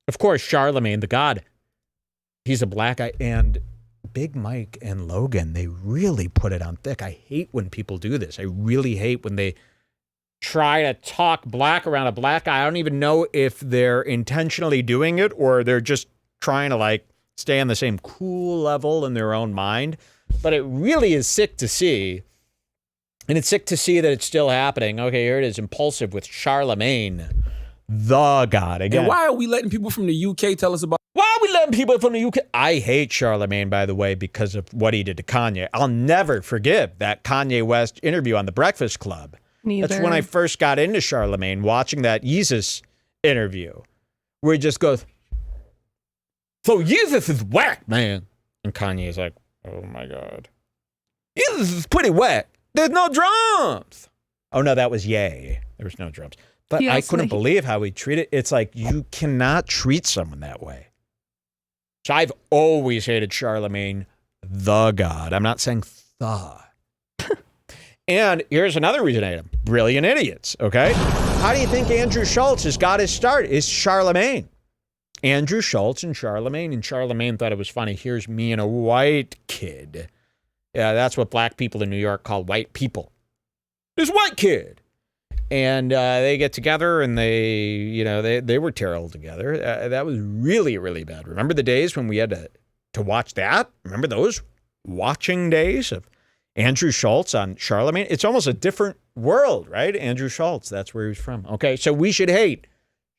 Of course, Charlamagne, the God. He's a black guy. And Big Mike and Logan, they really put it on thick. I hate when people do this. I really hate when they try to talk black around a black guy. I don't even know if they're intentionally doing it or they're just trying to like stay on the same cool level in their own mind. But it really is sick to see. And it's sick to see that it's still happening. Okay, here it is. Impaulsive with Charlamagne, the God. Again. And why are we letting people from the UK tell us about? Why are we letting people from the UK? I hate Charlamagne, by the way, because of what he did to Kanye. I'll never forgive that Kanye West interview on The Breakfast Club. Neither. That's when I first got into Charlamagne, watching that Yeezus interview, where he just goes, "So Yeezus is whack, man." And Kanye's like, "Oh my God. Yeezus is pretty whack. There's no drums." Oh no, that was Ye. There was no drums. But I couldn't believe how he treated it. It's like, you cannot treat someone that way. So I've always hated Charlamagne, the God. I'm not saying the. And here's another reason I hate him. Brilliant idiots, okay? How do you think Andrew Schultz has got his start? It's Charlamagne. Andrew Schultz and Charlamagne thought it was funny. Here's me and a white kid. Yeah, that's what black people in New York call white people. This white kid. And they get together and they were terrible together. That was really, really bad. Remember the days when we had to watch that? Remember those watching days of Andrew Schultz on Charlamagne? It's almost a different world, right? Andrew Schultz, that's where he was from. Okay, so we should hate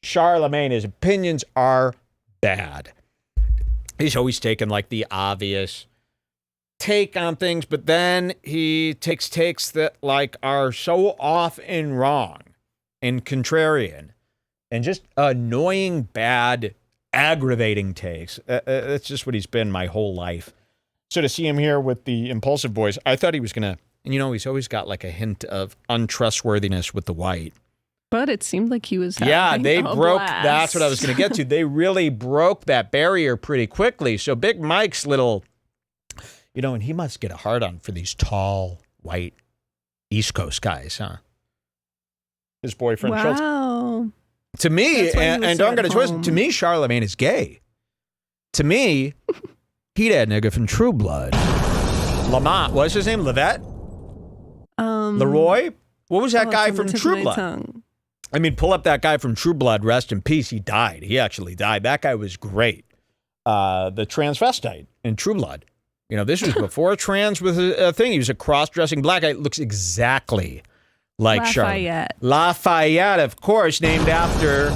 Charlamagne. His opinions are bad. He's always taken like the obvious take on things, but then he takes takes that like are so off and wrong and contrarian and just annoying, bad, aggravating takes. That's just what he's been my whole life. So to see him here with the Impaulsive boys, I thought he was gonna, and you know, he's always got like a hint of untrustworthiness with the white. But it seemed like he was they broke, blast. That's what I was gonna get to. They really broke that barrier pretty quickly. So Big Mike's little, you know, and he must get a hard on for these tall, white East Coast guys, huh? His boyfriend Schultz. Wow. To me, and don't get it twisted, to me, Charlamagne is gay. To me, he that nigga from True Blood. Lamont, what's his name? Levette? Leroy? What was that guy from True Blood? I mean, pull up that guy from True Blood, rest in peace. He died. He actually died. That guy was great. The transvestite in True Blood. You know, this was before trans was a thing. He was a cross-dressing black guy. Looks exactly like Lafayette. Lafayette, of course, named after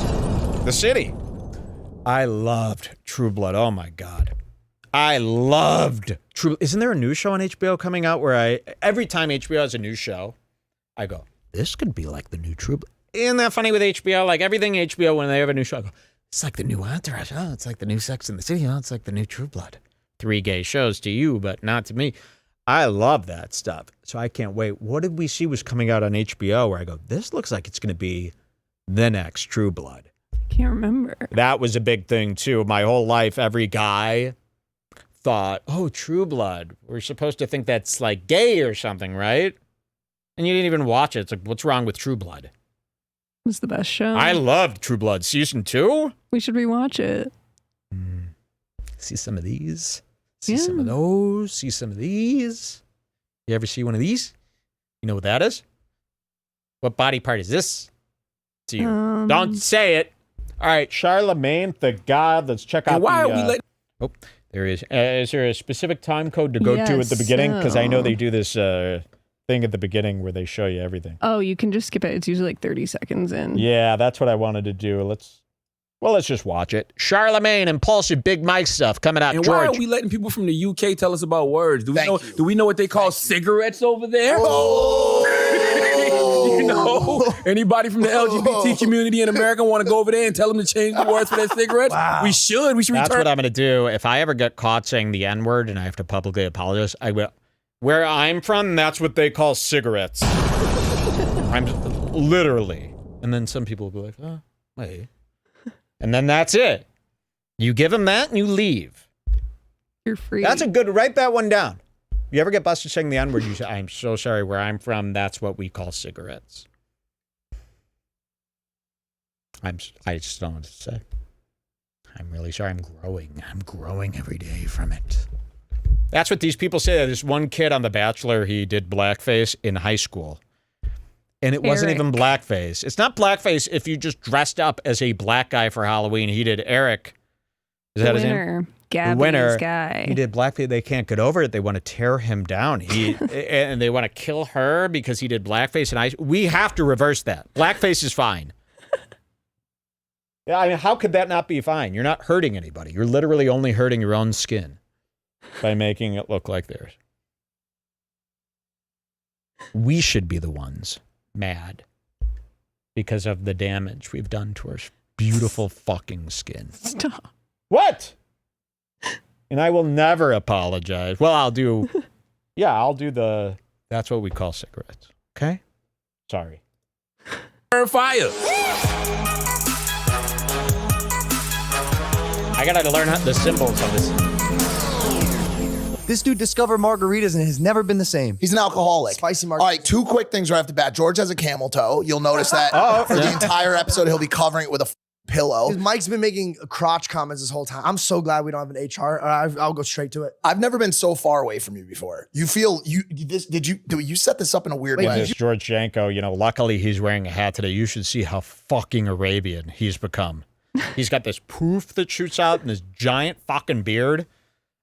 the city. I loved True Blood. Oh, my God. I loved True Blood. Isn't there a new show on HBO coming out where every time HBO has a new show, I go, this could be like the new True Blood. Isn't that funny with HBO? Like everything HBO, when they have a new show, I go, it's like the new Entourage. Oh, it's like the new Sex and the City. Oh, it's like the new True Blood. 3 gay shows to you, but not to me. I love that stuff. So I can't wait. What did we see was coming out on HBO where I go, this looks like it's going to be the next True Blood. I can't remember. That was a big thing, too. My whole life, every guy thought, oh, True Blood. We're supposed to think that's like gay or something, right? And you didn't even watch it. It's like, what's wrong with True Blood? It was the best show. I loved True Blood. Season 2? We should rewatch it. See some of these. See some of those. See some of these. You ever see one of these? You know what that is? What body part is this to you? Don't say it. All right, Charlamagne, the God. Let's check out. And why are we letting? Oh, there is. Is there a specific time code to go to at the beginning? Because I know they do this thing at the beginning where they show you everything. Oh, you can just skip it. It's usually like 30 seconds in. Yeah, that's what I wanted to do. Let's just watch it. Charlamagne, Impaulsive, Big Mike stuff coming out. And George. why are we letting people from the UK tell us about words? Do we know what they call cigarettes over there? Oh. You know, anybody from the LGBT community in America want to go over there and tell them to change the words for their cigarettes? Wow. We should. That's return. What I'm going to do. If I ever get caught saying the N-word and I have to publicly apologize, I will. Where I'm from, that's what they call cigarettes. I'm literally. And then some people will be like, oh, wait. And then that's it. You give them that and you leave. You're free. That's a good, write that one down. You ever get busted saying the N-word, you say, I'm so sorry, where I'm from, that's what we call cigarettes. I just don't know what to say. I'm really sorry. I'm growing. I'm growing every day from it. That's what these people say. There's one kid on The Bachelor, he did blackface in high school. And it wasn't even blackface. It's not blackface if you just dressed up as a black guy for Halloween. He did Eric. Is that his name? Gabby's the winner guy. He did blackface. They can't get over it. They want to tear him down. And they want to kill her because he did blackface. And we have to reverse that. Blackface is fine. Yeah, I mean, how could that not be fine? You're not hurting anybody. You're literally only hurting your own skin by making it look like theirs. We should be the ones mad because of the damage we've done to our beautiful fucking skin. Stop. What? And I will never apologize. Well, I'll do that's what we call cigarettes. Okay? Sorry. Fire. I gotta learn the symbols of this. This dude discovered margaritas and has never been the same. He's an alcoholic. Spicy All margarita. right, 2 quick things right off the bat. George has a camel toe. You'll notice that for the entire episode, he'll be covering it with a pillow. Mike's been making crotch comments this whole time. I'm so glad we don't have an HR. I'll go straight to it. I've never been so far away from you before. You feel did you set this up in a weird way? This George Janko, luckily he's wearing a hat today. You should see how fucking Arabian he's become. He's got this poof that shoots out and this giant fucking beard.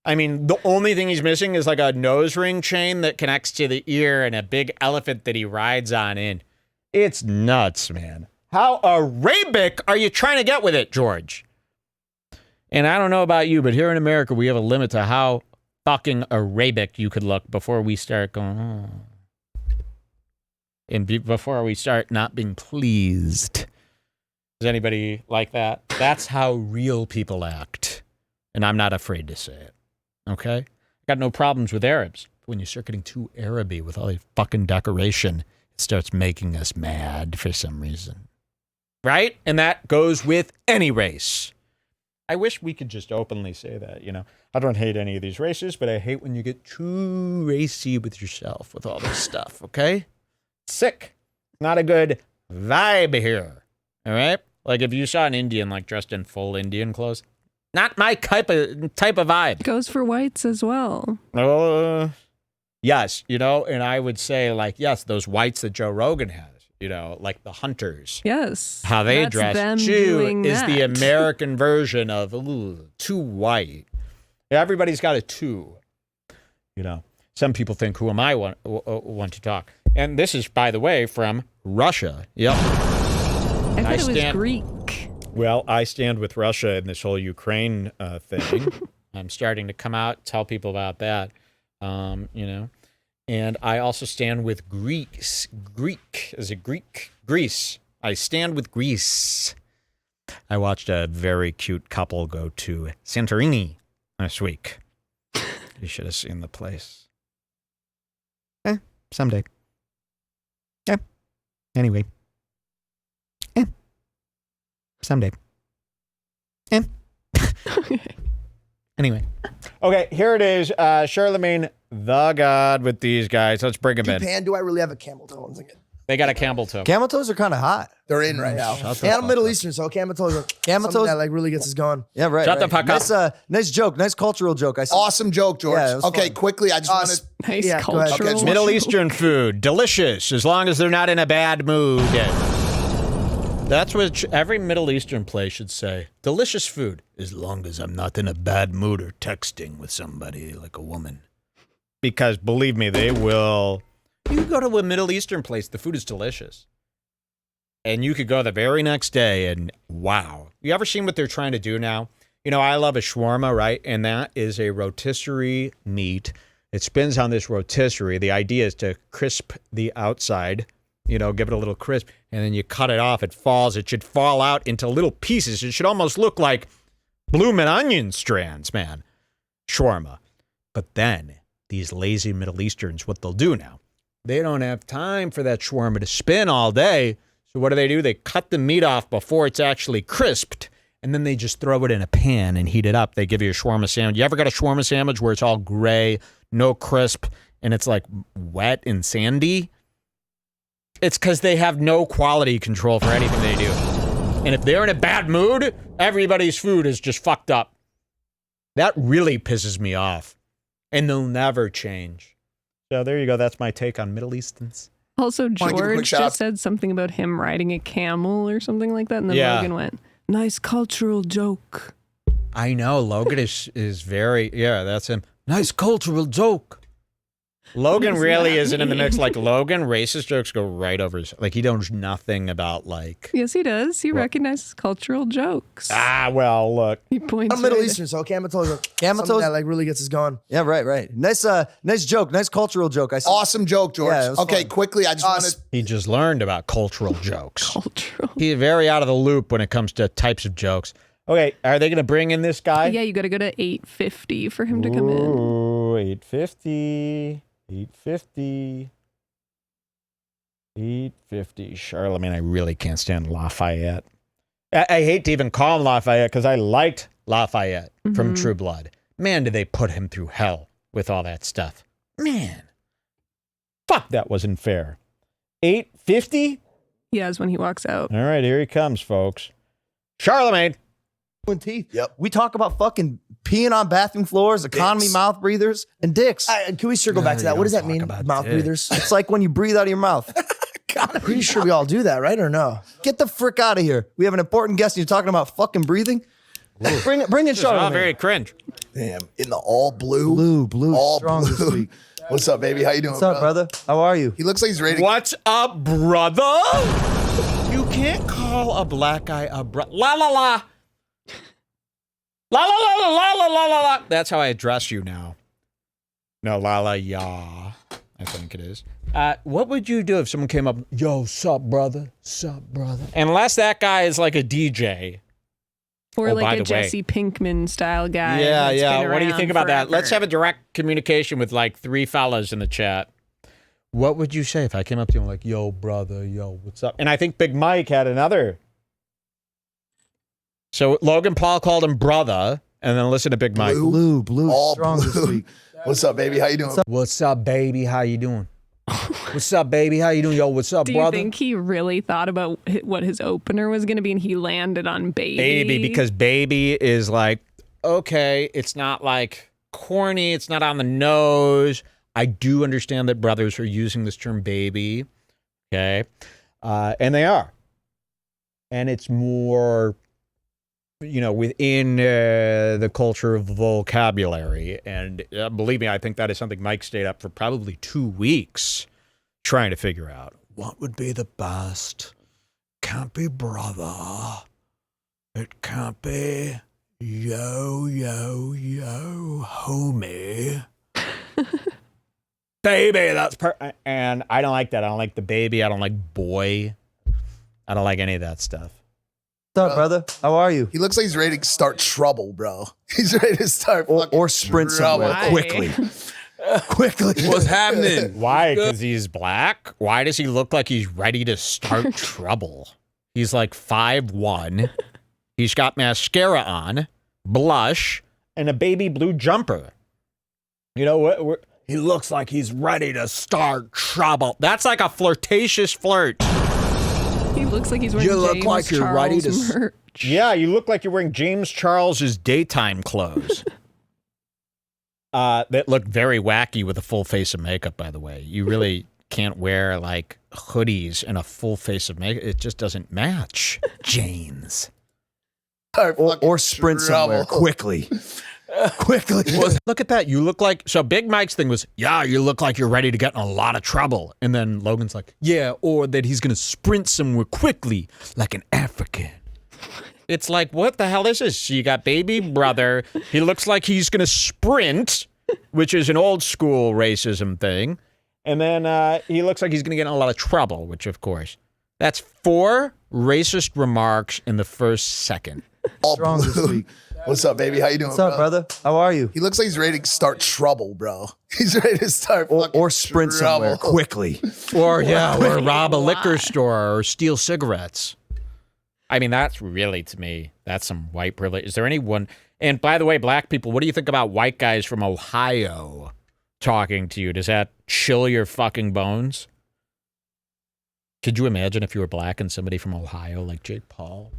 I mean, the only thing he's missing is like a nose ring chain that connects to the ear and a big elephant that he rides on in. It's nuts, man. How Arabic are you trying to get with it, George? And I don't know about you, but here in America, we have a limit to how fucking Arabic you could look before we start going, oh. And before we start not being pleased. Is anybody like that? That's how real people act. And I'm not afraid to say it. Okay? Got no problems with Arabs. When you start getting too Araby with all your fucking decoration, it starts making us mad for some reason. Right? And that goes with any race. I wish we could just openly say that, I don't hate any of these races, but I hate when you get too racy with yourself with all this stuff, okay? Sick. Not a good vibe here. All right? Like if you saw an Indian dressed in full Indian clothes, not my type of vibe. Goes for whites as well. Yes, and I would say yes, those whites that Joe Rogan has, like the hunters. Yes. How they That's dress. them Jew doing is that. the American version of too white. Everybody's got a two. Some people think, who am I want to talk? And this is, by the way, from Russia. Yep. I thought it was Greek. Well, I stand with Russia in this whole Ukraine thing. I'm starting to come out, tell people about that, And I also stand with Greece. Greece. I stand with Greece. I watched a very cute couple go to Santorini this week. You should have seen the place. Someday. Yeah. Anyway. Someday. Anyway. Okay, here it is. Charlamagne, the God with these guys. Let's bring him in. Japan, do I really have a camel toe? They got a camel toe. Camel toes are kind of hot. They're in right now. And I'm Middle Eastern, so camel toes are something that really gets us going. Yeah, right. Shut the fuck up. Nice joke. Nice cultural joke. Awesome joke, George. Yeah, it was okay, fun. quickly, I just wanted... Nice Yeah, go ahead. cultural. Okay, Middle Eastern food. Delicious, as long as they're not in a bad mood. That's what every Middle Eastern place should say. Delicious food, as long as I'm not in a bad mood or texting with somebody like a woman. Because, believe me, they will... You go to a Middle Eastern place, the food is delicious. And you could go the very next day and, wow. You ever seen what they're trying to do now? I love a shawarma, right? And that is a rotisserie meat. It spins on this rotisserie. The idea is to crisp the outside, give it a little crisp, and then you cut it off. It falls. It should fall out into little pieces. It should almost look like bloomin' onion strands, man. Shawarma. But then, these lazy Middle Easterns, what they'll do now, they don't have time for that shawarma to spin all day. So what do? They cut the meat off before it's actually crisped, and then they just throw it in a pan and heat it up. They give you a shawarma sandwich. You ever got a shawarma sandwich where it's all gray, no crisp, and it's wet and sandy? It's because they have no quality control for anything they do. And if they're in a bad mood, everybody's food is just fucked up. That really pisses me off. And they'll never change. So there you go. That's my take on Middle Easterns. Also, Wanna give a quick George shout out? just said something about him riding a camel or something like that. And then Yeah. Logan went, nice cultural joke. I know. Logan is very, yeah, that's him. Nice cultural joke. Logan does really that isn't in the mix. mean? Like, Logan, racist jokes go right over his, like, he knows nothing about, like, Yes, he does. He recognizes cultural jokes. well, look. He points I'm Middle right- Eastern, so camel toe is Camel something toes- that like really gets us going. Yeah, right. Nice joke. Nice cultural joke. I see. Awesome joke, George. Yeah, it was Okay, fun. quickly, I just want to. He just learned about cultural jokes. Cultural. He's very out of the loop when it comes to types of jokes. Okay, are they going to bring in this guy? Yeah, you got to go to 8:50 for him to come in. Ooh, 850. 850. 850. Charlamagne, I really can't stand Lafayette. I hate to even call him Lafayette because I liked Lafayette from True Blood. Man, did they put him through hell with all that stuff. Man. Fuck, that wasn't fair. 850? Yeah, is when he walks out. All right, here he comes, folks. Charlamagne. Teeth. Yep. We talk about fucking peeing on bathroom floors, economy Dicks. mouth breathers, and dicks. Can we circle back to that? What does that mean? about Mouth dick. breathers. It's like when you breathe out of your mouth. Pretty sure we all do that, right? Or no? Get the frick out of here. We have an important guest and you're talking about fucking breathing. Bring in It's all Charlamagne. very cringe. Damn, in the all blue. Blue, all strong blue. this week. What's up, baby? How you doing? What's up, brother? How are you? He looks like he's ready. What's up, brother? You can't call a black guy a brother. La la la. La la la la la la la la la. That's how I address you now. No, la la ya. I think it is. What would you do if someone came up, yo, sup, brother? Sup, brother? Unless that guy is like a DJ. Or Oh, by like the a way. Jesse Pinkman style guy. Yeah, that's yeah. been What do you around think about that? Let's forever. have a direct communication with like 3 fellas in the chat. What would you say if I came up to you and like, yo, brother, yo, what's up? And I think Big Mike had another. So Logan Paul called him brother, and then listen to Big Mike. Blue, All strong blue. this week. What's up, baby? How you doing? What's up, baby? How you doing? What's up, baby? How you doing? Yo, what's up, Do you brother? think he really thought about what his opener was going to be and he landed on baby? Baby, because baby is like, okay, it's not like corny, it's not on the nose. I do understand that brothers are using this term baby, okay? And they are. And it's more, you know, within the culture of vocabulary. And believe me, I think that is something Mike stayed up for probably 2 weeks trying to figure out. What would be the best? Can't be brother. It can't be yo, homie. Baby, that's and I don't like that. I don't like the baby. I don't like boy. I don't like any of that stuff. What's up, brother? How are you? He looks like he's ready to start trouble, bro. He's ready to start Or sprint somewhere Why? quickly. Quickly. What's happening? Why? Because he's black? Why does he look like he's ready to start trouble? He's like 5'1". He's got mascara on, blush, and a baby blue jumper. You know what? He looks like he's ready to start trouble. That's like a flirtatious flirt. He looks like he's wearing You look James like you're Charles ready to merch. Yeah, you look like you're wearing James Charles's daytime clothes. That look very wacky with a full face of makeup, by the way. You really can't wear like hoodies and a full face of makeup. It just doesn't match. James. Or sprint somewhere quickly. Quickly. Look at that. You look like, so Big Mike's thing was, yeah, you look like you're ready to get in a lot of trouble. And then Logan's like, yeah, or that he's going to sprint somewhere quickly like an African. It's like, what the hell is this? You got baby brother. He looks like he's going to sprint, which is an old school racism thing. And then he looks like he's going to get in a lot of trouble, which of course, that's 4 racist remarks in the first second. all Strong this blue. week. What's up, baby? How you doing, What's up, bro? brother? How are you? He looks like he's ready to start trouble, bro. He's ready to start Or sprint somewhere trouble. quickly. Or rob a liquor store or steal cigarettes. I mean, that's really, to me, that's some white privilege. Is there anyone, and by the way, black people, what do you think about white guys from Ohio talking to you? Does that chill your fucking bones? Could you imagine if you were black and somebody from Ohio, like Jake Paul,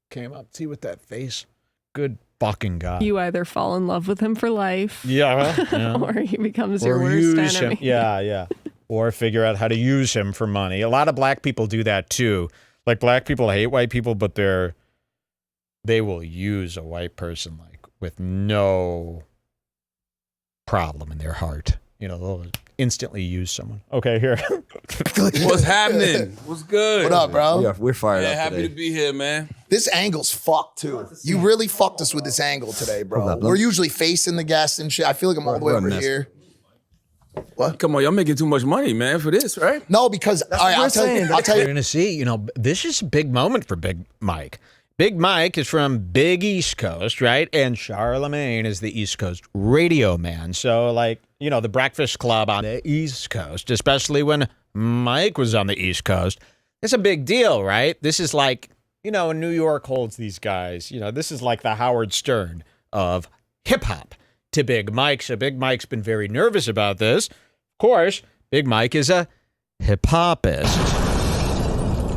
came up. See with that face. Good fucking guy. You either fall in love with him for life, Yeah. or he becomes your Or worst use enemy. him. Yeah. Or figure out how to use him for money. A lot of black people do that too. Like black people hate white people, but they will use a white person like with no problem in their heart. You know, they'll instantly use someone. Okay, here. What's happening? What's good? What up, bro? We're fired Yeah, up happy today. to be here, man. This angle's fucked too. You really fucked us with this angle today, bro. Hold up, We're usually facing the guest and shit. I feel like I'm all the way We're over a mess. here. Come on, y'all making too much money, man, for this, right? No, because all right, I'll tell you. You're going to see, this is a big moment for Big Mike. Big Mike is from Big East Coast, right? And Charlamagne is the East Coast radio man. So, like, the Breakfast Club on the East Coast, especially when Mike was on the East Coast, it's a big deal, right? This is like, New York holds these guys. This is like the Howard Stern of hip-hop to Big Mike. So Big Mike's been very nervous about this. Of course, Big Mike is a hip-hopist.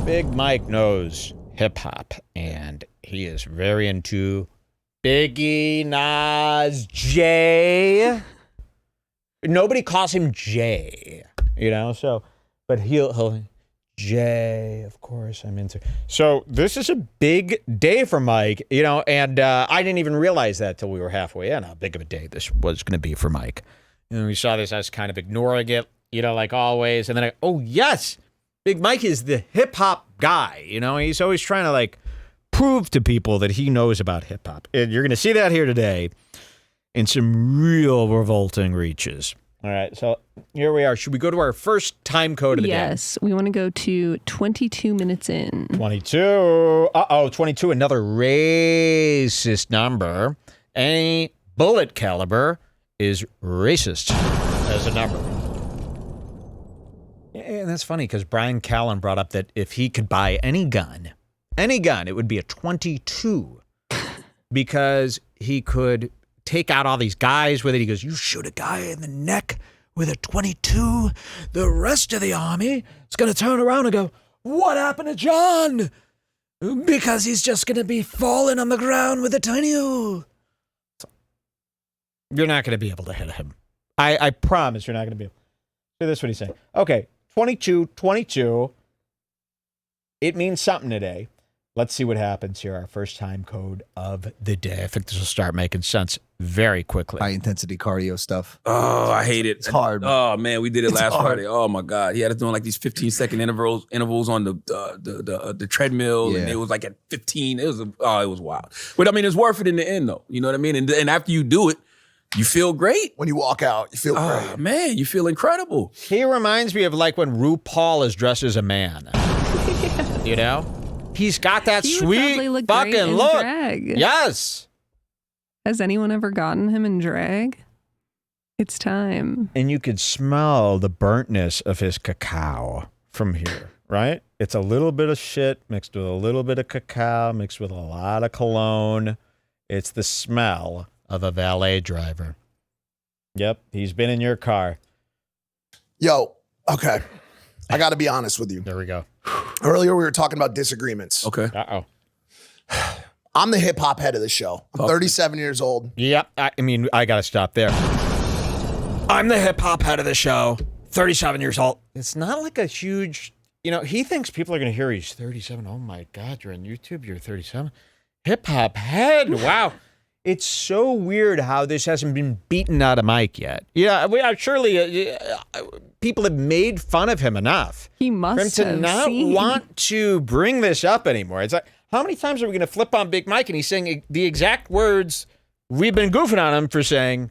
Big Mike knows hip-hop, and he is very into Biggie, Nas, Jay. Nobody calls him Jay, but he'll Jay, of course, I'm into. So this is a big day for Mike, and I didn't even realize that till we were halfway in, how big of a day this was going to be for Mike. We saw this, I was kind of ignoring it, like always, and then oh yes, Big Mike is the hip-hop guy, he's always trying to, like, prove to people that he knows about hip-hop. And you're going to see that here today in some real revolting reaches. All right, so here we are. Should we go to our first time code of the day? Yes, we want to go to 22 minutes in. 22. 22, another racist number. Any bullet caliber is racist as a number. And that's funny because Brian Callen brought up that if he could buy any gun, it would be a 22 because he could take out all these guys with it. He goes, you shoot a guy in the neck with a 22, the rest of the army is going to turn around and go, what happened to John? Because he's just going to be falling on the ground with a 22. You're not going to be able to hit him. I promise you're not going to be able. So that's what he's saying. Okay, 22. It means something today. Let's see what happens here. Our first time code of the day. I think this will start making sense very quickly. High intensity cardio stuff. Oh, I hate it. It's hard. Oh man, we did it It's last hard. Friday. Oh my God, he had us doing like these 15-second intervals on the treadmill, and Yeah. it was like at 15. It was wild. But I mean, it's worth it in the end, though. You know what I mean? And after you do it, you feel great. When you walk out, you feel Oh great. man, you feel incredible. He reminds me of like when RuPaul is dressed as a man. He's got that He would sweet probably look great fucking in look. drag. Yes. Has anyone ever gotten him in drag? It's time. And you could smell the burntness of his cacao from here, right? It's a little bit of shit mixed with a little bit of cacao, mixed with a lot of cologne. It's the smell of a valet driver. Yep, he's been in your car. Yo, okay. I got to be honest with you. There we go. Earlier, we were talking about disagreements. Okay. Uh-oh. I'm the hip hop head of the show. I'm 37 years old. Yep, I got to stop there. I'm the hip-hop head of the show, 37 years old. It's not like a huge, he thinks people are going to hear he's 37. Oh my God, you're on YouTube, you're 37. Hip-hop head, wow. It's so weird how this hasn't been beaten out of Mike yet. Yeah, surely people have made fun of him enough He for him must to have not seen. want to bring this up anymore. It's like, how many times are we going to flip on Big Mike and he's saying the exact words we've been goofing on him for saying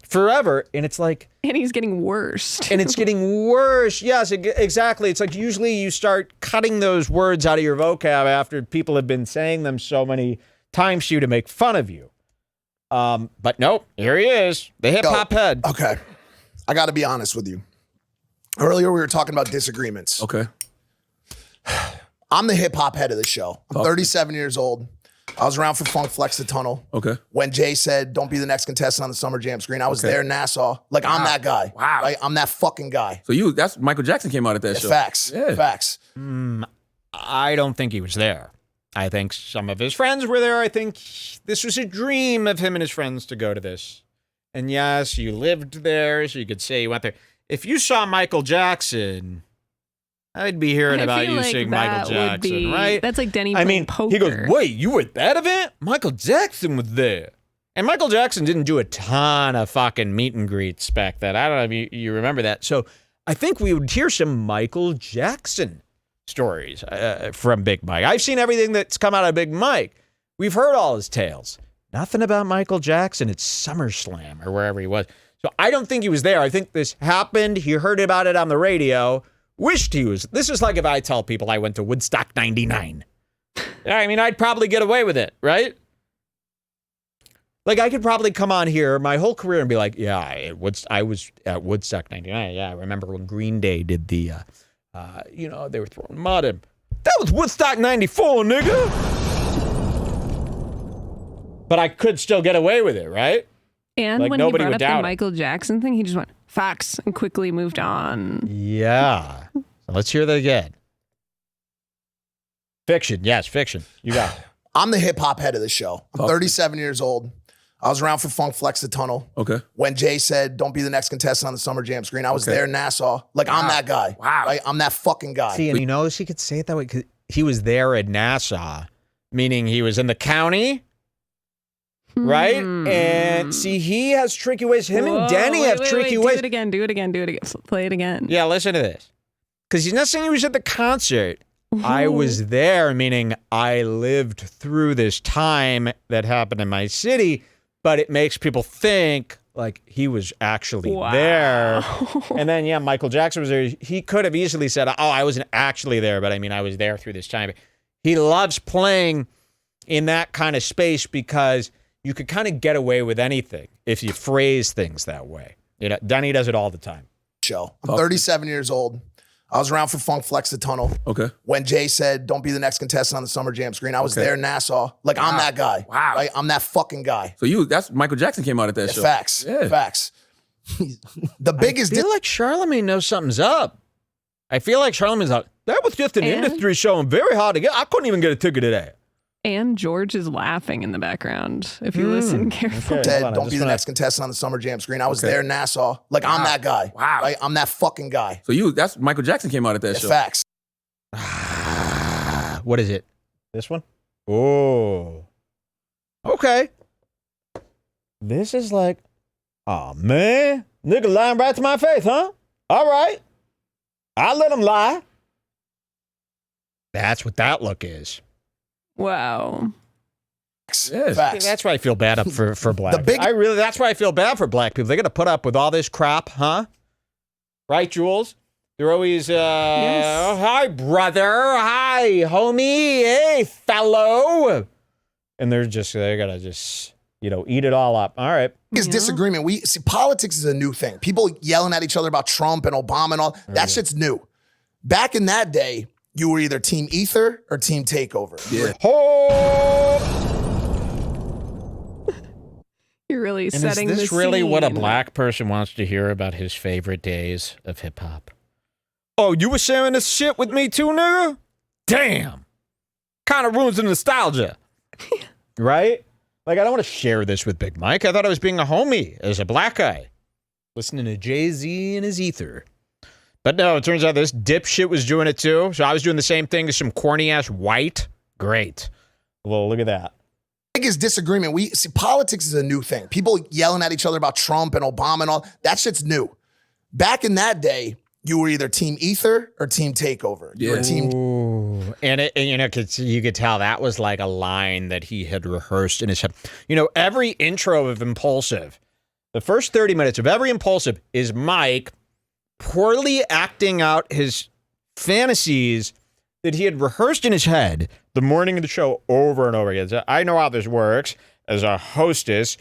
forever? And it's like, And he's getting worse. and it's getting worse. Yes, exactly. It's like usually you start cutting those words out of your vocab after people have been saying them so many times to you to make fun of you. But nope, here he is, the hip hop head. Okay. I got to be honest with you. Earlier, we were talking about disagreements. Okay. I'm the hip hop head of the show. I'm 37 years old. I was around for Funk Flex the Tunnel. Okay. When Jay said, don't be the next contestant on the Summer Jam screen, I was there in Nassau. Like, I'm that guy. Wow. Like, I'm that fucking guy. So that's Michael Jackson came out at that show. Facts. Yeah. Facts. I don't think he was there. I think some of his friends were there. I think this was a dream of him and his friends to go to this. And yes, you lived there, so you could say you went there. If you saw Michael Jackson, I'd be hearing about you seeing Michael Jackson, right? That's like Denny playing poker. He goes, wait, you were at that event? Michael Jackson was there. And Michael Jackson didn't do a ton of fucking meet and greets back then. I don't know if you remember that. So I think we would hear some Michael Jackson stories from Big Mike. I've seen everything that's come out of Big Mike. We've heard all his tales. Nothing about Michael Jackson at SummerSlam or wherever he was. So I don't think he was there. I think this happened. He heard about it on the radio. Wished he was. This is like if I tell people I went to Woodstock 99. I mean, I'd probably get away with it, right? Like, I could probably come on here my whole career and be like, yeah, I was at Woodstock 99. Yeah, I remember when Green Day did the, they were throwing mud in. That was Woodstock 94, nigga. But I could still get away with it, right? And like, when he nobody brought would up the doubt it. Michael Jackson thing, he just went, facts, and quickly moved on. Yeah. So let's hear that again. Fiction. Yes, fiction. You got it. I'm the hip hop head of the show. I'm 37 years old. I was around for Funk Flex the Tunnel. Okay. When Jay said, don't be the next contestant on the Summer Jam screen, I was there in Nassau. Like, I'm that guy. Wow. Right? I'm that fucking guy. See, and he knows he could say it that way because he was there at Nassau, meaning he was in the county, right? And see, he has tricky ways. Him and Denny have tricky ways. Do it again. Play it again. Yeah, listen to this. Because he's not saying he was at the concert. I was there, meaning I lived through this time that happened in my city, but it makes people think like he was actually there. And then, yeah, Michael Jackson was there. He could have easily said, oh, I wasn't actually there, but I mean, I was there through this time. He loves playing in that kind of space because you could kind of get away with anything if you phrase things that way. You know, Denny does it all the time. Show. I'm 37 years old. I was around for Funk Flex the Tunnel. Okay. When Jay said, don't be the next contestant on the Summer Jam screen, I was there in Nassau. Like, I'm that guy. Wow. Right? I'm that fucking guy. So that's Michael Jackson came out at that show. Facts. Yeah. Facts. The biggest... I feel like Charlamagne knows something's up. I feel like Charlamagne's like, that was just an industry show and very hard to get. I couldn't even get a ticket today. And George is laughing in the background, if you listen carefully. Said, don't be the next contestant on the Summer Jam screen. I was there in Nassau. Like, I'm that guy. Wow. Right? I'm that fucking guy. So that's Michael Jackson came out at that show. Facts. What is it? This one? Oh. Okay. This is like, oh, man. Nigga lying right to my face, huh? All right. I'll let him lie. That's what that look is. Wow. Yes. Facts. That's why I feel bad up for black people. That's why I feel bad for black people. They got to put up with all this crap, huh? Right, Jules? They're always, Yes. Hi, brother. Hi, homie. Hey, fellow. And they gotta just, eat it all up. All right. Biggest disagreement. We see politics is a new thing. People yelling at each other about Trump and Obama and all. That shit's new. Back in that day, you were either Team Ether or Team Takeover. Yeah. You're really And setting the scene. is this really what a black person wants to hear about his favorite days of hip hop? Oh, you were sharing this shit with me too, nigga? Damn. Kind of ruins the nostalgia. Right? Like, I don't want to share this with Big Mike. I thought I was being a homie as a black guy. Listening to Jay-Z and his ether. But no, it turns out this dipshit was doing it too. So I was doing the same thing to some corny-ass white. Great. Well, look at that. Biggest disagreement. We see politics is a new thing. People yelling at each other about Trump and Obama and all. That shit's new. Back in that day, you were either Team Ether or Team Takeover. You were Team... Ooh. And you could tell that was like a line that he had rehearsed in his head. Every intro of Impulsive, the first 30 minutes of every Impulsive is Mike poorly acting out his fantasies that he had rehearsed in his head the morning of the show over and over again. So I know how this works as a hostess.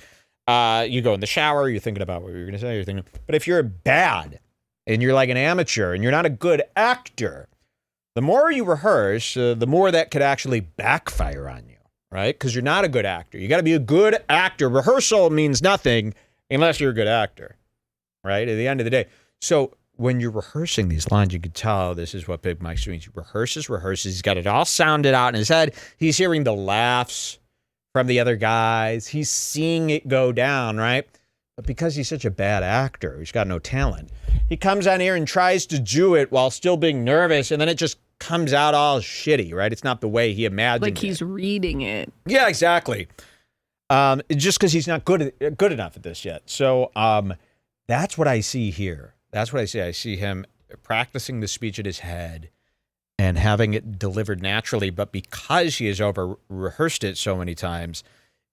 You go in the shower, you're thinking about what you're going to say, but if you're bad and you're like an amateur and you're not a good actor, the more you rehearse, the more that could actually backfire on you, right? Because you're not a good actor. You got to be a good actor. Rehearsal means nothing unless you're a good actor, right? At the end of the day. So when you're rehearsing these lines, you can tell this is what Big Mike's doing. He rehearses. He's got it all sounded out in his head. He's hearing the laughs from the other guys. He's seeing it go down, right? But because he's such a bad actor, he's got no talent. He comes on here and tries to do it while still being nervous, and then it just comes out all shitty, right? It's not the way he imagined Like he's reading it. Yeah, exactly. Just because he's not good enough at this yet. So that's what I see here. That's what I see. I see him practicing the speech in his head and having it delivered naturally. But because he has over-rehearsed it so many times,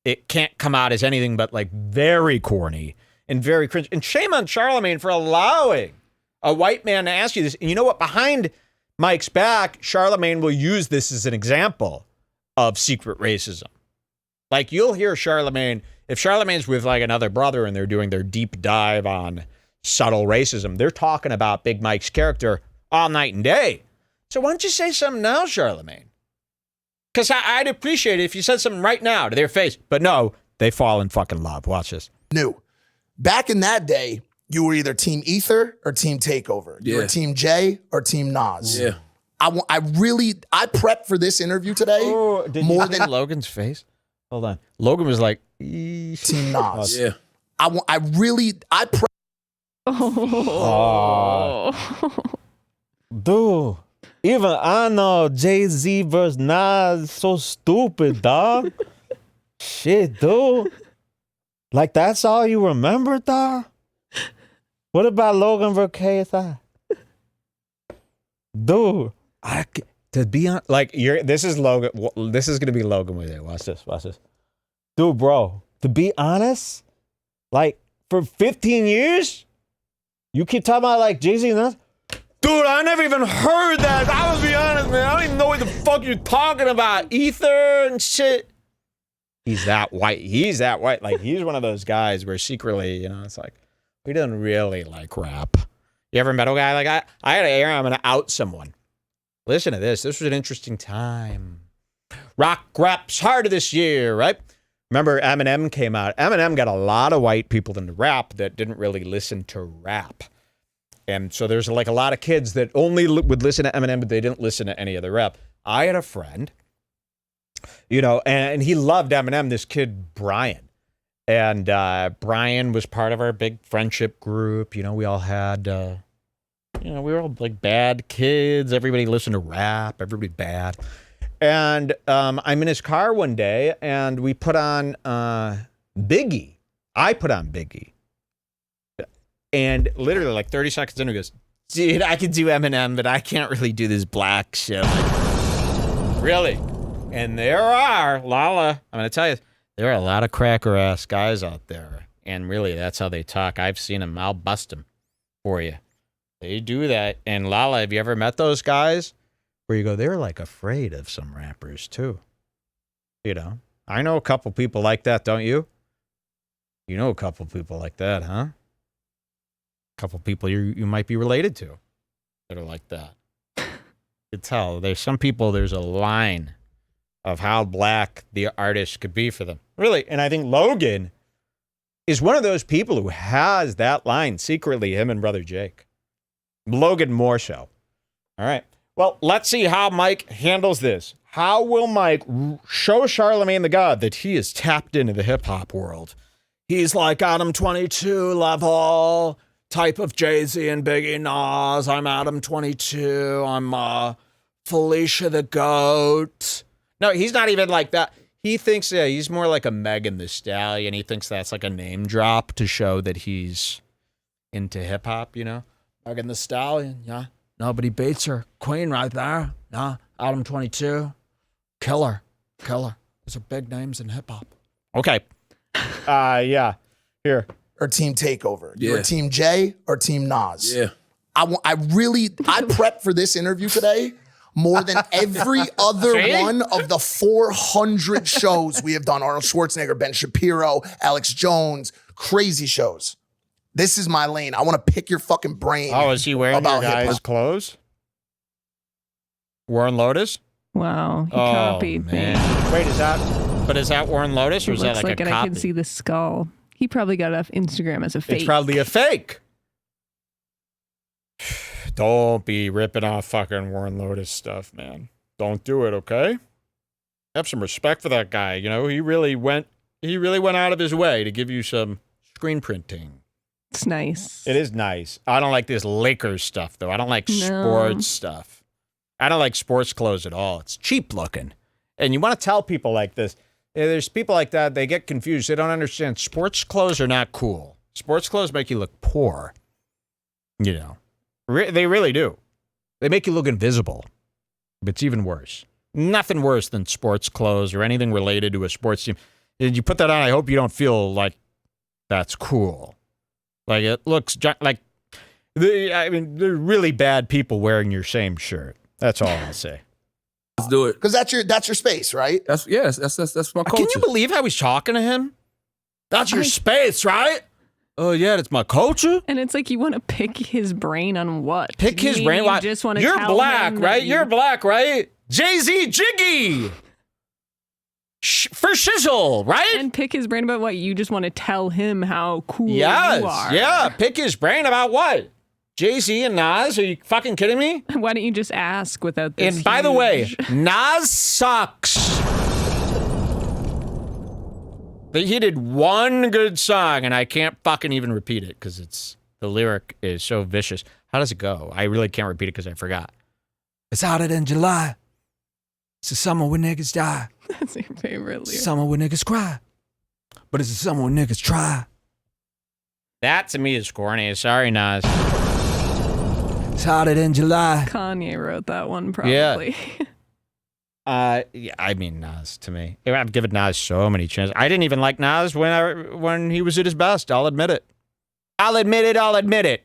it can't come out as anything but like very corny and very cringe. And shame on Charlamagne for allowing a white man to ask you this. And you know what? Behind Mike's back, Charlamagne will use this as an example of secret racism. Like you'll hear Charlamagne, if Charlamagne's with like another brother and they're doing their deep dive on subtle racism, they're talking about Big Mike's character all night and day. So why don't you say something now, Charlamagne? Because I'd appreciate it if you said something right now to their face. But no, they fall in fucking love. Watch this. New. Back in that day, you were either Team Ether or Team Takeover. You were Team J or Team Nas. Yeah. I prepped for this interview today more than Logan's face. Hold on. Logan was like, Team Nas. Yeah. I prepped. Dude, even I know Jay-Z versus Nas so stupid, dog. Shit, dude. Like, that's all you remember, dog? What about Logan versus KSI? Dude, to be honest, like, this is Logan. This is going to be Logan with it. Watch this. Dude, bro, to be honest, like, for 15 years, you keep talking about, like, Jay-Z and Nas? Dude, I never even heard that. I will be honest, man. I don't even know what the fuck you're talking about. Ether and shit. He's that white. Like, he's one of those guys where secretly, it's like, he doesn't really like rap. You ever met a guy like, I had an air, I'm going to out someone. Listen to this. This was an interesting time. Rock rap's harder this year, right? Remember Eminem came out. Eminem got a lot of white people into rap that didn't really listen to rap. And so there's like a lot of kids that only would listen to Eminem, but they didn't listen to any other rap. I had a friend, and he loved Eminem, this kid, Brian. And Brian was part of our big friendship group. We all had, we were all like bad kids. Everybody listened to rap. Everybody bad. And I'm in his car one day, and we put on Biggie. I put on Biggie. And literally like 30 seconds in, he goes, dude, I can do Eminem, but I can't really do this black shit. Really? And there are, Lala, I'm going to tell you, there are a lot of cracker-ass guys out there. And really, that's how they talk. I've seen them. I'll bust them for you. They do that. And Lala, have you ever met those guys? Where you go, they're like afraid of some rappers too. I know a couple people like that, don't you? You know a couple people like that, huh? A couple people you might be related to that are like that. You can tell. There's some people, there's a line of how black the artist could be for them. Really. And I think Logan is one of those people who has that line secretly, him and Brother Jake. Logan more so. All right. Well, let's see how Mike handles this. How will Mike show Charlamagne the God that he is tapped into the hip-hop world? He's like Adam 22 level type of Jay-Z and Biggie Nas. I'm Adam 22. I'm Felicia the Goat. No, he's not even like that. He thinks, he's more like a Megan Thee Stallion. He thinks that's like a name drop to show that he's into hip-hop, Megan Thee Stallion, yeah. Nobody beats her. Queen right there. Yeah. Adam 22. Killer. Those are big names in hip-hop. Okay. Yeah. Here. Or Team Takeover. Yeah. You were Team J or Team Nas. Yeah. I prepped for this interview today more than every other one of the 400 shows we have done. Arnold Schwarzenegger, Ben Shapiro, Alex Jones, crazy shows. This is my lane. I want to pick your fucking brain. Oh, is he wearing your guys' hip-hop. clothes? Warren Lotus? Wow, he copied me. Wait, is that Warren Lotus, or is that Looks like a it. copy? I can see the skull. He probably got it off Instagram as a fake. It's probably a fake. Don't be ripping off fucking Warren Lotus stuff, man. Don't do it, okay? Have some respect for that guy. You know, he really went out of his way to give you some screen printing. It's nice. It is nice. I don't like this Lakers stuff, though. I don't like sports stuff. I don't like sports clothes at all. It's cheap looking. And you want to tell people like this. There's people like that, they get confused. They don't understand. Sports clothes are not cool. Sports clothes make you look poor. You know, they really do. They make you look invisible. But it's even worse. Nothing worse than sports clothes or anything related to a sports team. If you put that on, I hope you don't feel like that's cool. Like, it looks like, I mean, they're really bad people wearing your same shirt. That's all I'll say. Let's do it. Because that's your space, right? That's my culture. Can you believe how he's talking to him? That's your space, right? Oh, yeah, that's my culture. And it's like you want to pick his brain on what? Pick his brain? You just want to You're tell black, him right? that You're black, right? Jay-Z Jiggy. For shizzle, right? And pick his brain about what? You just want to tell him how cool you Yes, are. yeah. Pick his brain about what? Jay-Z and Nas? Are you fucking kidding me? Why don't you just ask without this? And by the way, Nas sucks. He did one good song, and I can't fucking even repeat it because the lyric is so vicious. How does it go? I really can't repeat it because I forgot. It's hotter than July. It's the summer when niggas die. That's your favorite lyric. Summer when niggas cry. But it's the summer when niggas try. That to me is corny. Sorry, Nas. It's hotter than July. Kanye wrote that one, probably. Yeah, I mean Nas to me. I've given Nas so many chances. I didn't even like Nas when he was at his best. I'll admit it. I'll admit it.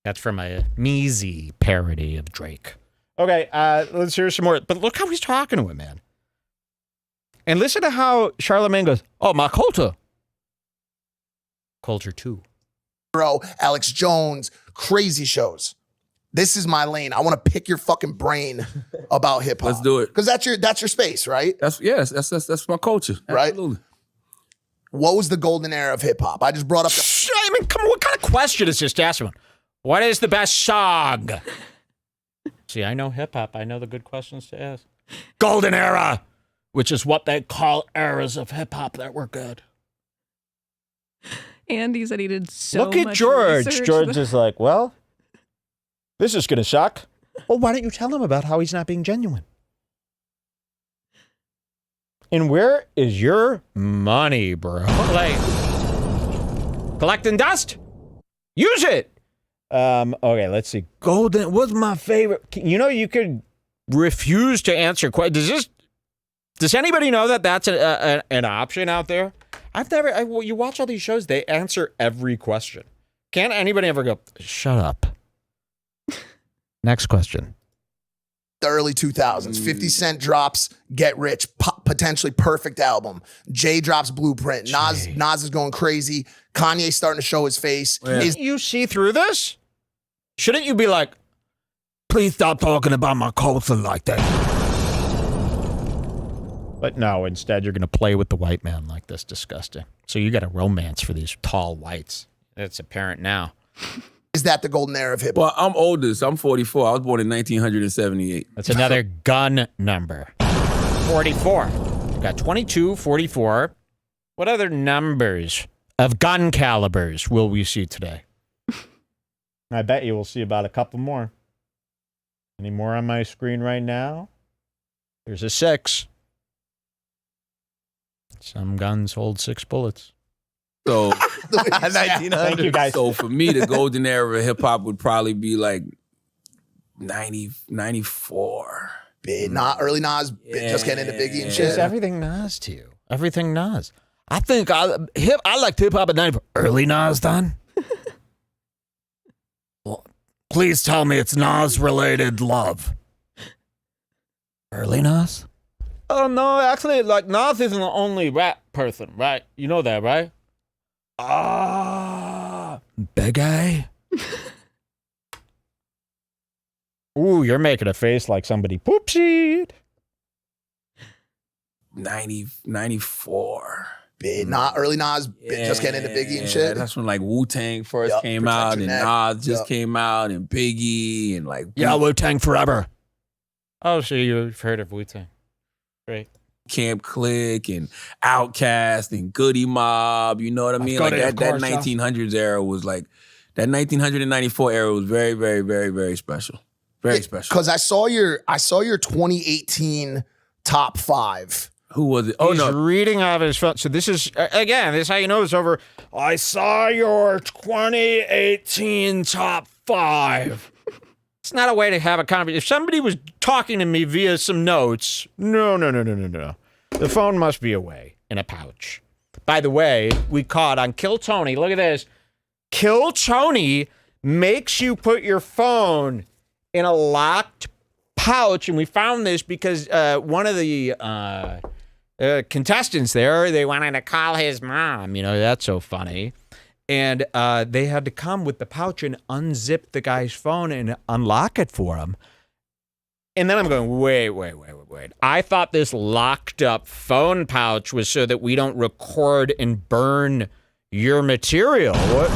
That's from a Measy parody of Drake. Okay, let's hear some more. But look how he's talking to him, man. And listen to how Charlamagne goes, oh, my culture. Culture 2. Bro, Alex Jones, crazy shows. This is my lane. I want to pick your fucking brain about hip hop. Let's do it. Because that's your space, right? That's my culture. Right? Absolutely. What was the golden era of hip hop? I just brought up I mean, come on, what kind of question is this to ask him? What is the best song? See, I know hip hop. I know the good questions to ask. Golden era, which is what they call eras of hip hop that were good. Andy said he did so much Look at George. research. George is like, well, this is going to suck. Well, why don't you tell him about how he's not being genuine? And where is your money, bro? Like, collecting dust? Use it. Okay, let's see. Golden was my favorite. You know, you could refuse to answer questions. Does anybody know that that's an option out there? You watch all these shows, they answer every question. Can't anybody ever go, shut up? Next question. the early 2000s. 50 Cent drops Get Rich, potentially perfect album. Jay drops Blueprint. Nas is going crazy. Kanye's starting to show his face. Didn't you see through this? Shouldn't you be like, please stop talking about my culture like that? But no, instead you're going to play with the white man like this. Disgusting. So you got a romance for these tall whites. It's apparent now. Is that the golden era of hip hop? Well, I'm oldest. I'm 44. I was born in 1978. That's another gun number. 44. You got 22, 44. What other numbers of gun calibers will we see today? I bet you will see about a couple more. Any more on my screen right now? There's a 6. Some guns hold 6 bullets. So 1900. Thank you, guys. So for me, the golden era of hip hop would probably be like 90, 94. Early Nas, just getting into Biggie and It's shit. everything Nas to you. Everything Nas. I think I liked hip hop at 94. Early Nas then? Well, please tell me it's Nas related love. Early Nas? Oh no, actually, like Nas isn't the only rap person, right? You know that, right? Big A. Ooh, you're making a face like somebody poopsied. 94. Not early Nas, just getting into Biggie and shit. That's when like Wu-Tang first came Protect out, Your and Neck. Nas just came out, and Biggie, and like Wu-Tang forever. Oh, so you've heard of Wu-Tang. Great. Camp Click and Outkast and Goody Mob. You know what I mean? Like that 1900s era was like, that 1994 era was very, very, very, very special. Very special. Because I saw your 2018 top 5. Who was it? Oh, He's no. reading out of his phone. So this is, again, this is how you know it's over. I saw your 2018 top 5. It's not a way to have a conversation. If somebody was talking to me via some notes, no. The phone must be away in a pouch. By the way, we caught on Kill Tony. Look at this. Kill Tony makes you put your phone in a locked pouch, and we found this because one of the contestants there, they wanted to call his mom. You know, that's so funny. And they had to come with the pouch and unzip the guy's phone and unlock it for him. And then I'm going, wait. I thought this locked up phone pouch was so that we don't record and burn your material. What?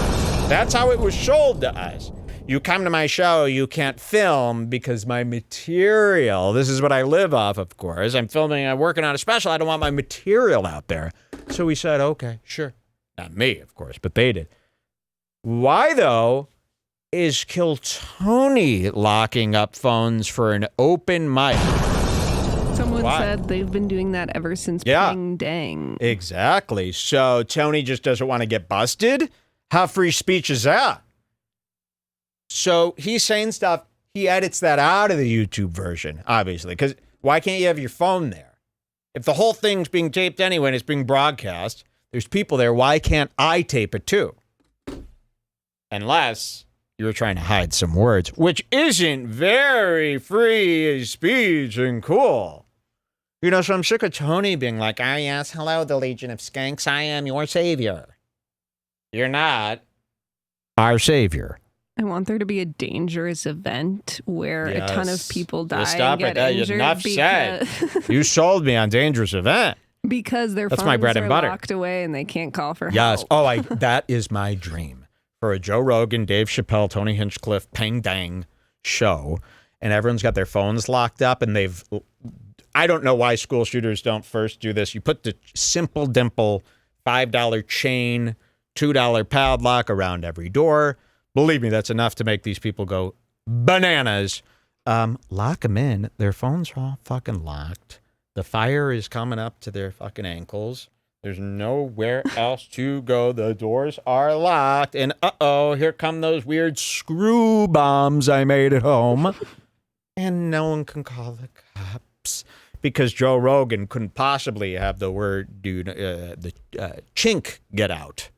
That's how it was sold to us. You come to my show, you can't film because my material, this is what I live off, of course. I'm working on a special. I don't want my material out there. So we said, okay, sure. Not me, of course, but they did. Why, though, is Kill Tony locking up phones for an open mic? Someone said they've been doing that ever since Ping Dang. Exactly. So Tony just doesn't want to get busted? How free speech is that? So he's saying stuff, he edits that out of the YouTube version, obviously, because why can't you have your phone there? If the whole thing's being taped anyway and it's being broadcast, there's people there, why can't I tape it too? Unless you're trying to hide some words, which isn't very free speech and cool. You know, so I'm sick of Tony being like, oh yes, hello, the Legion of Skanks, I am your savior. You're not our savior. I want there to be a dangerous event where a ton of people die stop and get it. injured Enough said. You sold me on dangerous event. Because their That's phones my bread and are butter. locked away and they can't call for Yes. help. Oh, that is my dream. For a Joe Rogan, Dave Chappelle, Tony Hinchcliffe, Ping Dang show, and everyone's got their phones locked up, and I don't know why school shooters don't first do this. You put the simple dimple $5 chain, $2 padlock around every door. Believe me, that's enough to make these people go bananas. Lock them in. Their phones are all fucking locked. The fire is coming up to their fucking ankles. There's nowhere else to go. The doors are locked. And here come those weird screw bombs I made at home. And no one can call the cops because Joe Rogan couldn't possibly have the word, the chink get out.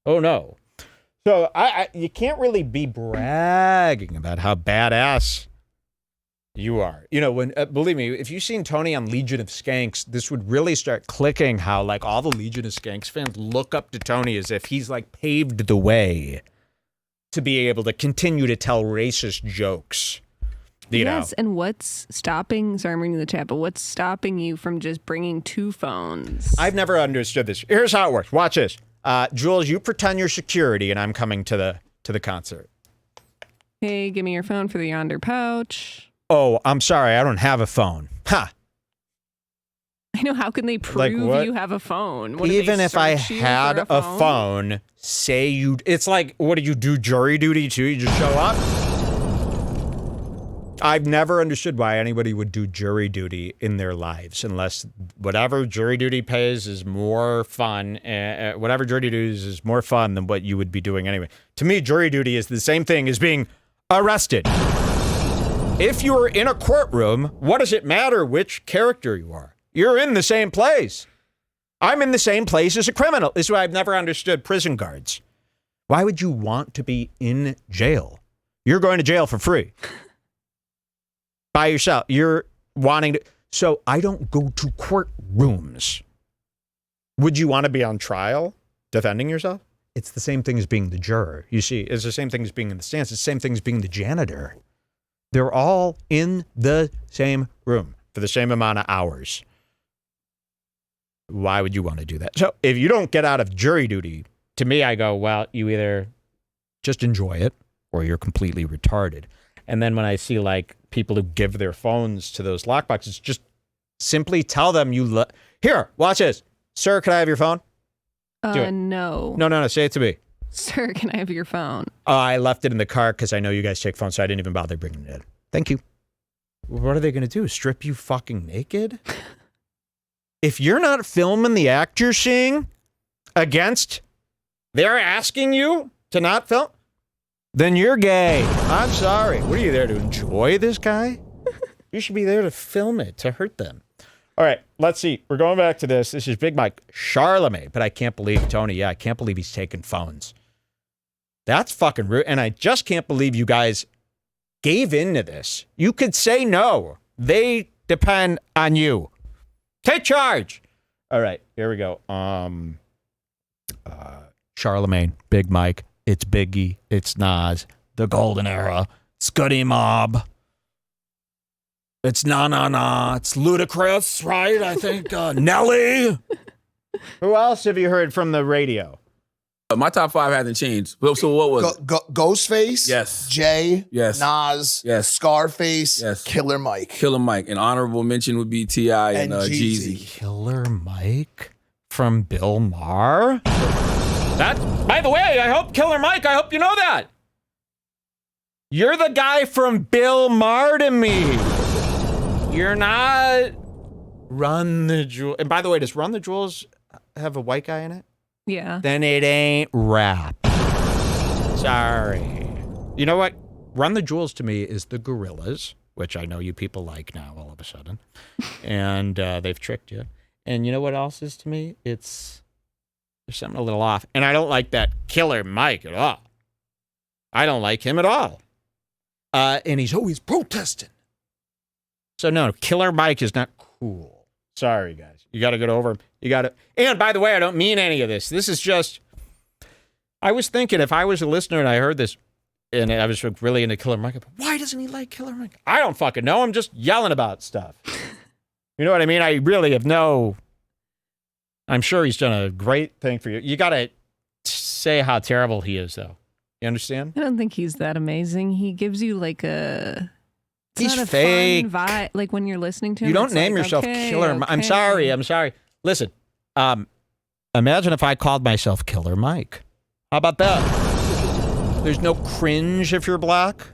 Oh, no. So you can't really be bragging about how badass you are. You know, when believe me, if you've seen Tony on Legion of Skanks, this would really start clicking how like all the Legion of Skanks fans look up to Tony as if he's like paved the way to be able to continue to tell racist jokes. You know? And what's stopping, sorry, I'm reading the chat, but what's stopping you from just bringing 2 phones? I've never understood this. Here's how it works. Watch this. Jules, you pretend you're security and I'm coming to the concert. Hey, give me your phone for the yonder pouch. Oh, I'm sorry, I don't have a phone. Ha! I know, how can they prove you have a phone? What, even if I search you had for a phone, say you, it's like, what do you do, jury duty too? You just show up? I've never understood why anybody would do jury duty in their lives unless whatever jury duty pays is more fun. Whatever jury duty is more fun than what you would be doing anyway. To me, jury duty is the same thing as being arrested. If you're in a courtroom, what does it matter which character you are? You're in the same place. I'm in the same place as a criminal. This is why I've never understood prison guards. Why would you want to be in jail? You're going to jail for free. By yourself. You're wanting to. So I don't go to courtrooms. Would you want to be on trial defending yourself? It's the same thing as being the juror. You see, it's the same thing as being in the stands. It's the same thing as being the janitor. They're all in the same room for the same amount of hours. Why would you want to do that? So if you don't get out of jury duty, to me, I go, well, you either just enjoy it or you're completely retarded. And then when I see like people who give their phones to those lockboxes, just simply tell them here, watch this. Sir, can I have your phone? Do it. No. No. Say it to me. Sir, can I have your phone? I left it in the car because I know you guys take phones, so I didn't even bother bringing it in. Thank you. What are they going to do? Strip you fucking naked? If you're not filming the act you're seeing they're asking you to not film, then you're gay. I'm sorry. What are you there to enjoy this guy? You should be there to film it, to hurt them. All right, let's see. We're going back to this. This is Big Mike Charlamagne, but I can't believe, Tony, I can't believe he's taking phones. That's fucking rude. And I just can't believe you guys gave in to this. You could say no. They depend on you. Take charge. All right, here we go. Charlamagne, Big Mike, it's Biggie, it's Nas, the Golden Era, it's Goody Mob. It's nah, it's Ludacris, right? I think Nelly. Who else have you heard from the radio? My top 5 hasn't changed. So what was it? Ghostface? Yes. Jay? Yes. Nas? Yes. Scarface? Yes. Killer Mike? Killer Mike. An honorable mention would be T.I. and Jeezy. Killer Mike from Bill Maher? By the way, I hope Killer Mike, I hope you know that. You're the guy from Bill Maher to me. You're not Run the Jewels. And by the way, does Run the Jewels have a white guy in it? Yeah. Then it ain't rap. Sorry. You know what? Run the Jewels to me is the Gorillas, which I know you people like now all of a sudden. And they've tricked you. And you know what else is to me? There's something a little off. And I don't like that Killer Mike at all. I don't like him at all. And he's always protesting. So no, Killer Mike is not cool. Sorry, guys. You got to get over him. You got to. And by the way, I don't mean any of this. This is just. I was thinking if I was a listener and I heard this, and I was really into Killer Mike, why doesn't he like Killer Mike? I don't fucking know. I'm just yelling about stuff. You know what I mean? I really have no. I'm sure he's done a great thing for you. You got to say how terrible he is, though. You understand? I don't think he's that amazing. He gives you like a. He's not a fake. fun vibe. Like when you're listening to him. You don't it's name like, yourself okay, Killer Mike. I'm sorry. Listen, imagine if I called myself Killer Mike. How about that? There's no cringe if you're black.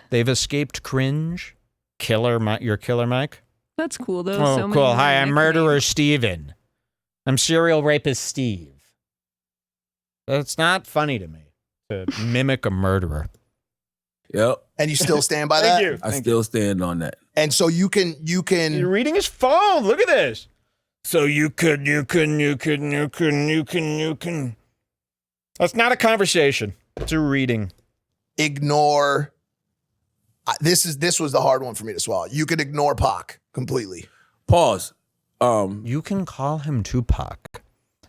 They've escaped cringe. Killer Mike. You're Killer Mike? That's cool, though. Oh, So many cool. Hi, I'm nicknames. Murderer Steven. I'm serial rapist Steve. That's not funny to me to mimic a murderer. Yep. And you still stand by that? Thank you. I still stand on that. And so you can You're reading his phone. Look at this. So you can. That's not a conversation. It's a reading. ignore. This was the hard one for me to swallow. You could ignore Pac completely. Pause. You can call him Tupac.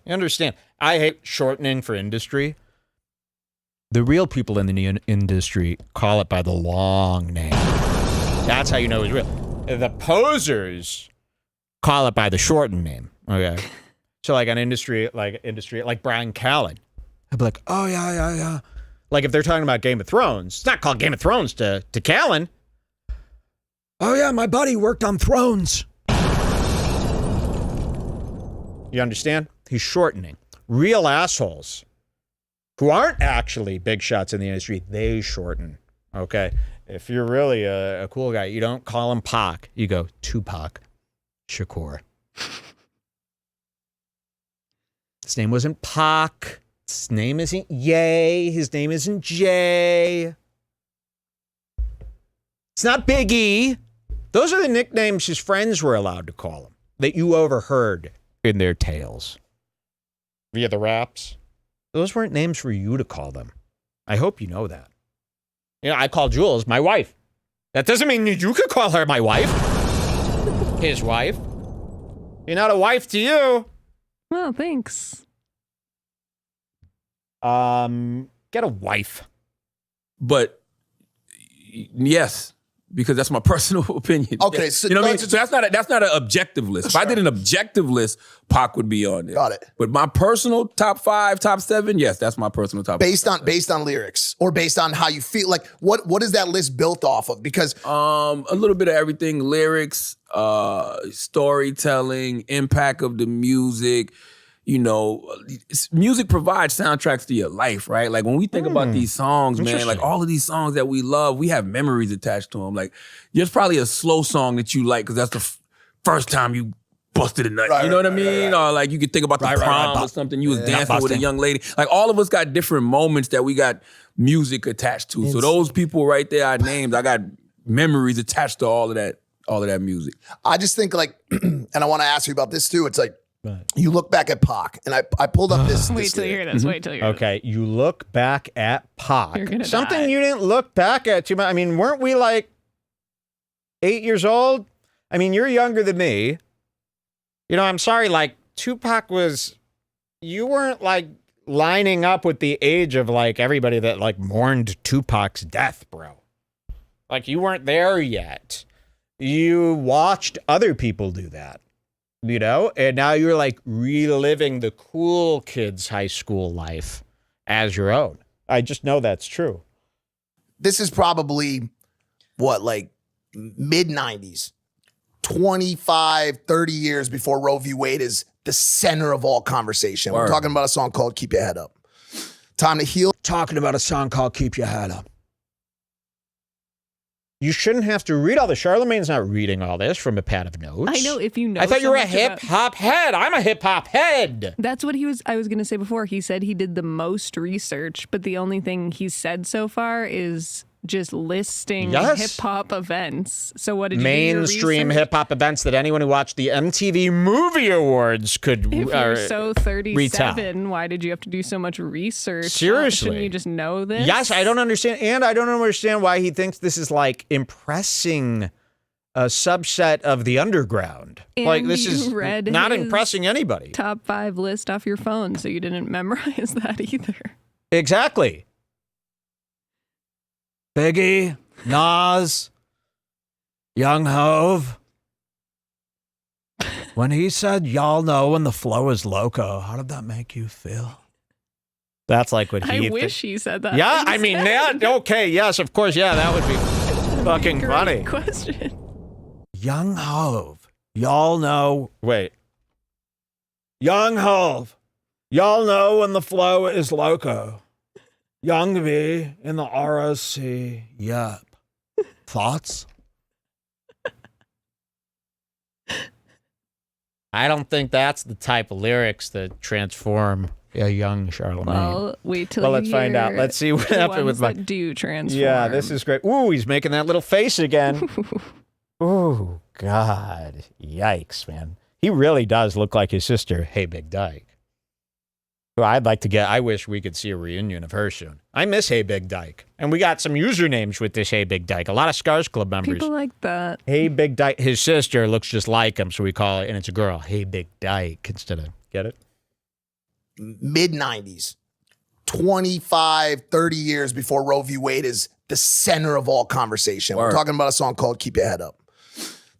You understand? I hate shortening for industry. The real people in the industry call it by the long name. That's how you know it's real. The posers call it by the shortened name. Okay. So like on industry, like Brian Callen, I'd be like, oh yeah. Like if they're talking about Game of Thrones, it's not called Game of Thrones to Callen. Oh yeah, my buddy worked on Thrones. You understand? He's shortening. Real assholes who aren't actually big shots in the industry, they shorten. Okay? If you're really a cool guy, you don't call him Pac. You go Tupac Shakur. His name wasn't Pac. His name isn't Ye. His name isn't Jay. It's not Biggie. Those are the nicknames his friends were allowed to call him that you overheard in their tales via the raps. Those weren't names for you to call them. I hope you know that. You know, I call Jules my wife. That doesn't mean you could call her my wife. His wife. You're not a wife to you. Well, thanks. Get a wife. But yes, because that's my personal opinion. Okay, so you know what I mean. So that's not an objective list. If I did an objective list, Pac would be on there. Got it. But my personal top 5, top 7, yes, that's my personal top. Based on lyrics or based on how you feel, like what is that list built off of? Because a little bit of everything: lyrics, storytelling, impact of the music. You know, music provides soundtracks to your life, right? Like when we think about these songs, man, like all of these songs that we love, we have memories attached to them. Like there's probably a slow song that you like because that's the first time you busted a nut. Right, you know what I right, mean? Or like you could think about the prom or something. You was dancing with a young lady. Like all of us got different moments that we got music attached to. So those people right there I named, I got memories attached to all of that music. I just think like, and I want to ask you about this too. It's like, you look back at Pac, and I pulled up this. Wait till you hear this. Wait till you hear this. Okay, you look back at Pac. You're gonna Something die. you didn't look back at too much. I mean, weren't we like 8 years old? I mean, you're younger than me. You know, I'm sorry, like Tupac you weren't like lining up with the age of like everybody that like mourned Tupac's death, bro. Like you weren't there yet. You watched other people do that. You know, and now you're like reliving the cool kids' high school life as your own. I just know that's true. This is probably like mid 90s, 25, 30 years before Roe v. Wade is the center of all conversation. We're talking about a song called Keep Your Head Up. Time to Heal. Talking about a song called Keep Your Head Up. You shouldn't have to read all this. Charlamagne's not reading all this from a pad of notes. I know if you know. I thought you so were a much hip about- hop head. I'm a hip hop head. That's what I was going to say before. He said he did the most research, but the only thing he's said so far is just listing hip hop events. So what did you do your mainstream research? hip hop events that anyone who watched the MTV Movie Awards could If you're so 37, retell. why did you have to do so much research? Seriously. Shouldn't you just know this? Yes, I don't understand. And I don't understand why he thinks this is like impressing a subset of the underground. And like this you is read not his impressing anybody. Top 5 list off your phone, so you didn't memorize that either. Exactly. Biggie, Nas, Young Hove. When he said, y'all know when the flow is loco, how did that make you feel? That's like what he... I wish he said that. Yeah, I mean, instead. okay, yes, of course, yeah, that would be fucking Great funny. question. Young Hove, y'all know... Wait. Young Hove, y'all know when the flow is loco. Young V in the ROC. Yup. Thoughts? I don't think that's the type of lyrics that transform a young Charlamagne. Well, wait till Well, let's find out. Let's see what happened with my... that do transform. Yeah, this is great. Ooh, he's making that little face again. Ooh, God. Yikes, man. He really does look like his sister, Hey Big Dyke. Well, I wish we could see a reunion of her soon. I miss Hey Big Dyke. And we got some usernames with this Hey Big Dyke. A lot of Scars Club members. People like that. Hey Big Dyke. His sister looks just like him, so we call it, and it's a girl, Hey Big Dyke instead of, get it? Mid 90s, 25, 30 years before Roe v. Wade is the center of all conversation. We're talking about a song called Keep Your Head Up.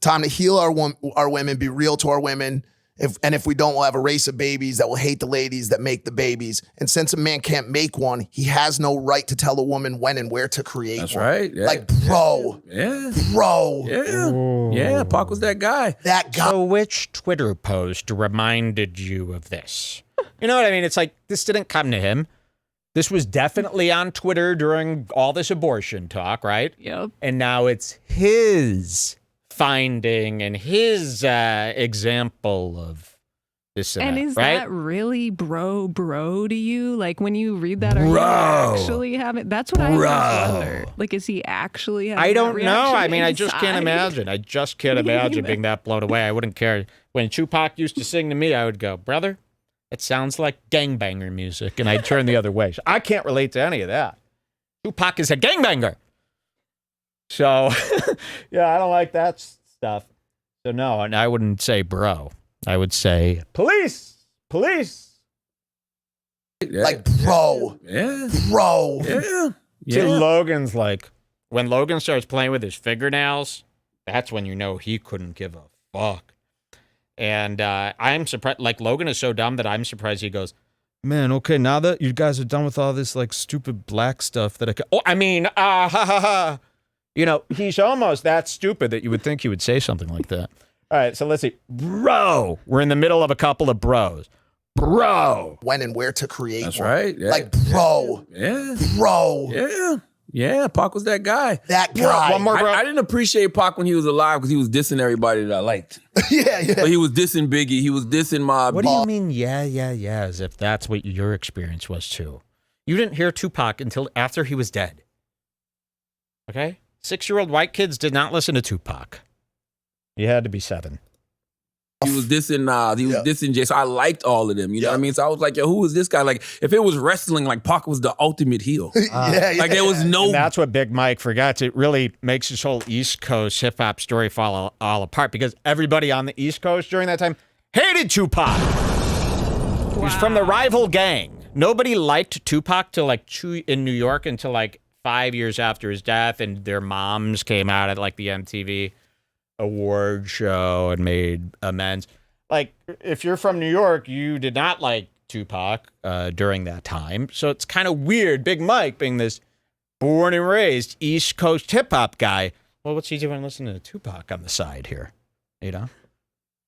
Time to heal our women, be real to our women. If we don't, we'll have a race of babies that will hate the ladies that make the babies. And since a man can't make one, he has no right to tell a woman when and where to create That's one. right. Yeah. Like, bro. Yeah. Bro. Yeah. Ooh. Yeah. Pac was that guy. That guy. So which Twitter post reminded you of this? You know what I mean? It's like, this didn't come to him. This was definitely on Twitter during all this abortion talk, right? Yep. And now it's his finding and his example of this And that, is right? that really bro to you? Like when you read that, are Bro. you actually having? That's what I Bro. wonder. Like, is he actually having I don't that know. I reaction mean, I just can't inside? imagine. I just can't Me imagine neither. being that blown away. I wouldn't care. When Tupac used to sing to me, I would go, brother, it sounds like gangbanger music. And I'd turn the other way. So I can't relate to any of that. Tupac is a gangbanger. So, yeah, I don't like that stuff. So, no, and I wouldn't say bro. I would say police. Yeah. Like, bro. Yeah. Bro. Yeah. See, Logan's like, when Logan starts playing with his fingernails, that's when you know he couldn't give a fuck. And I'm surprised. Like, Logan is so dumb that I'm surprised he goes, man, okay, now that you guys are done with all this, like, stupid black stuff that ha ha ha. You know, he's almost that stupid that you would think he would say something like that. All right, so let's see. Bro. We're in the middle of a couple of bros. Bro. When and where to create. That's one. right. Yeah. Like, bro. Yeah. Bro. Yeah. Yeah, Pac was that guy. That guy. One more, bro. I didn't appreciate Pac when he was alive because he was dissing everybody that I liked. yeah. So he was dissing Biggie. He was dissing Mob. What do you mean, yeah, as if that's what your experience was too? You didn't hear Tupac until after he was dead. Okay? 6-year-old white kids did not listen to Tupac. You had to be 7. He was dissing Nas. He was dissing Jay. So I liked all of them. You know what I mean? So I was like, yo, who is this guy? Like, if it was wrestling, like, Pac was the ultimate heel. Like, there was no... And that's what Big Mike forgets. It really makes his whole East Coast hip-hop story fall all apart because everybody on the East Coast during that time hated Tupac. Wow. He was from the rival gang. Nobody liked Tupac till, like, in New York until, like, 5 years after his death, and their moms came out at, like, the MTV award show and made amends. Like, if you're from New York, you did not like Tupac during that time. So it's kind of weird, Big Mike being this born and raised East Coast hip-hop guy. Well, what's he doing listening to Tupac on the side here? You know?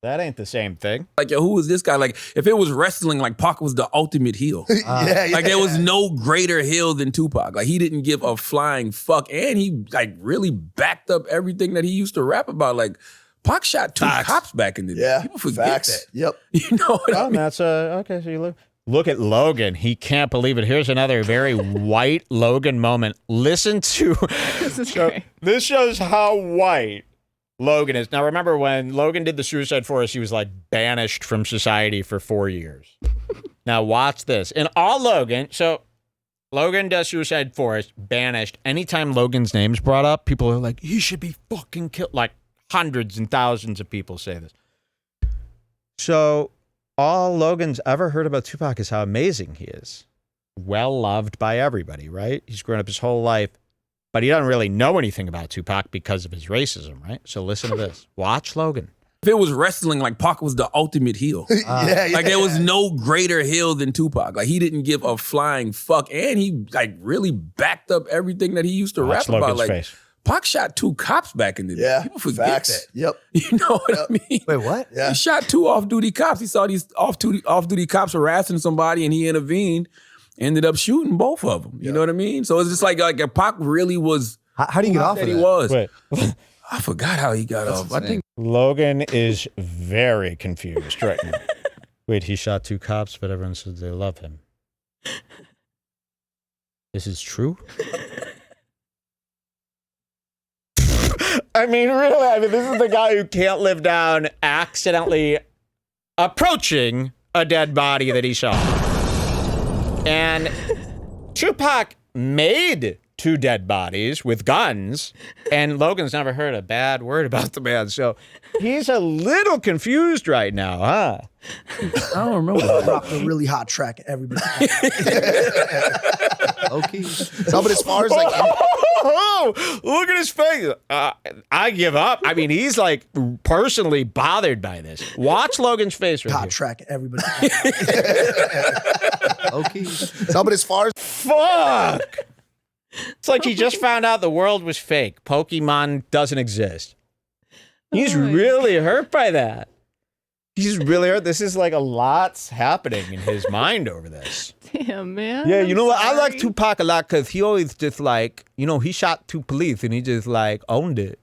That ain't the same thing. Like, yo, who is this guy? Like, if it was wrestling, like, Pac was the ultimate heel. Like, there was no greater heel than Tupac. Like, he didn't give a flying fuck. And he, like, really backed up everything that he used to rap about. Like, Pac shot 2 cops back in the day. People forget that. Yep. You know what I mean? That's, okay, so you look at Logan. He can't believe it. Here's another very white Logan moment. Listen to... This is great. This shows how white Logan is. Now, remember when Logan did the Suicide Forest, he was like banished from society for 4 years. Now, watch this. In all Logan, so Logan does Suicide Forest, banished. Anytime Logan's name's brought up, people are like, he should be fucking killed. Like, hundreds and thousands of people say this. So, all Logan's ever heard about Tupac is how amazing he is. Well loved by everybody, right? He's grown up his whole life. But he doesn't really know anything about Tupac because of his racism, right? So listen to this. Watch Logan. If it was wrestling, like, Pac was the ultimate heel. Like, there was no greater heel than Tupac. Like, he didn't give a flying fuck. And he, like, really backed up everything that he used to rap about. Like, face. Pac shot 2 cops back in the day. People forget that. Yep. You know what I mean? Wait, what? Yeah. He shot 2 off-duty cops. He saw these off-duty cops harassing somebody, and he intervened. Ended up shooting both of them. You know what I mean? So it's just like Pac really was. How do you get off of that? He was. Wait. I forgot how he got off. insane. I think Logan is very confused right now. Wait, he shot 2 cops, but everyone says they love him. This is true? I mean, really, this is the guy who can't live down accidentally approaching a dead body that he shot. And Tupac made 2 dead bodies with guns, and Logan's never heard a bad word about the man. So he's a little confused right now, huh? I don't remember. Dropped a really hot track. Everybody. Okay. No, but as far as like, Oh, look at his face. I give up. I mean, he's like personally bothered by this. Watch Logan's face right Hot here. track. Everybody. Okay. no, but as far as Fuck. It's like he just found out the world was fake. Pokemon doesn't exist. He's really hurt by that. He's really hurt. This is like a lot's happening in his mind over this. Damn, man. Yeah, you know what? I sorry. like Tupac a lot because he always just like, you know, he shot 2 police and he just like owned it.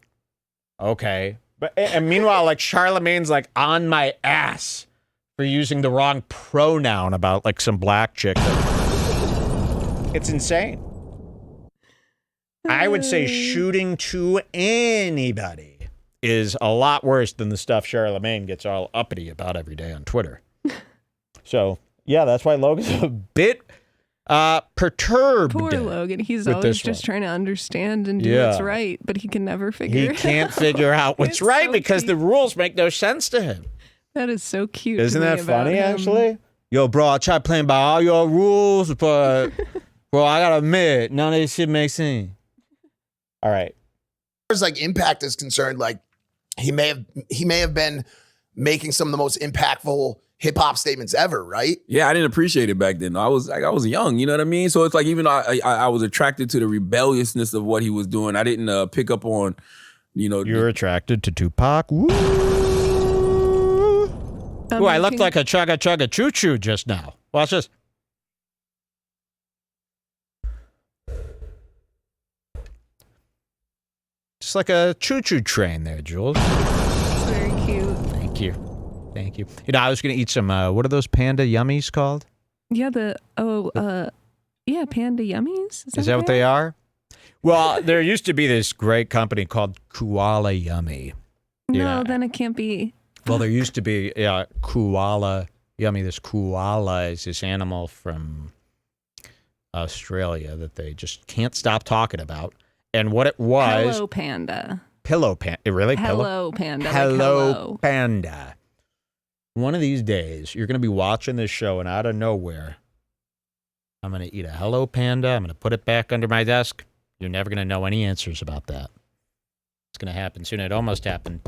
Okay. But and meanwhile, like Charlamagne's like on my ass for using the wrong pronoun about like some black chick. It's insane. I would say shooting to anybody is a lot worse than the stuff Charlamagne gets all uppity about every day on Twitter. So, yeah, that's why Logan's a bit perturbed. Poor Logan. He's with always this just one. trying to understand and do what's right, but he can never figure He it out. can't figure out what's It's right so because the cute. rules make no sense to him. That is so cute. Isn't to me that about funny, him. actually? Yo, bro, I tried playing by all your rules, but, bro, I gotta admit, none of this shit makes sense. All right. As far as like impact is concerned, like he may have been making some of the most impactful hip hop statements ever, right? Yeah, I didn't appreciate it back then. I was young, you know what I mean? So it's like even though I was attracted to the rebelliousness of what he was doing, I didn't pick up on, You're attracted to Tupac. Woo! Ooh, I looked like a chugga chugga choo choo just now. Watch this. Just like a choo choo train there, Jules. It's very cute. Thank you. I was going to eat some, what are those panda yummies called? Yeah, Panda Yummies? Is that what they are? Well, there used to be this great company called Koala Yummy. No, then it can't be. Well, there used to be Koala Yummy. This koala is this animal from Australia that they just can't stop talking about. And what it was... Hello Panda. Pillow Panda. Really? Hello Panda. Hello Panda. One of these days, you're going to be watching this show, and out of nowhere, I'm going to eat a Hello Panda. I'm going to put it back under my desk. You're never going to know any answers about that. It's going to happen soon. It almost happened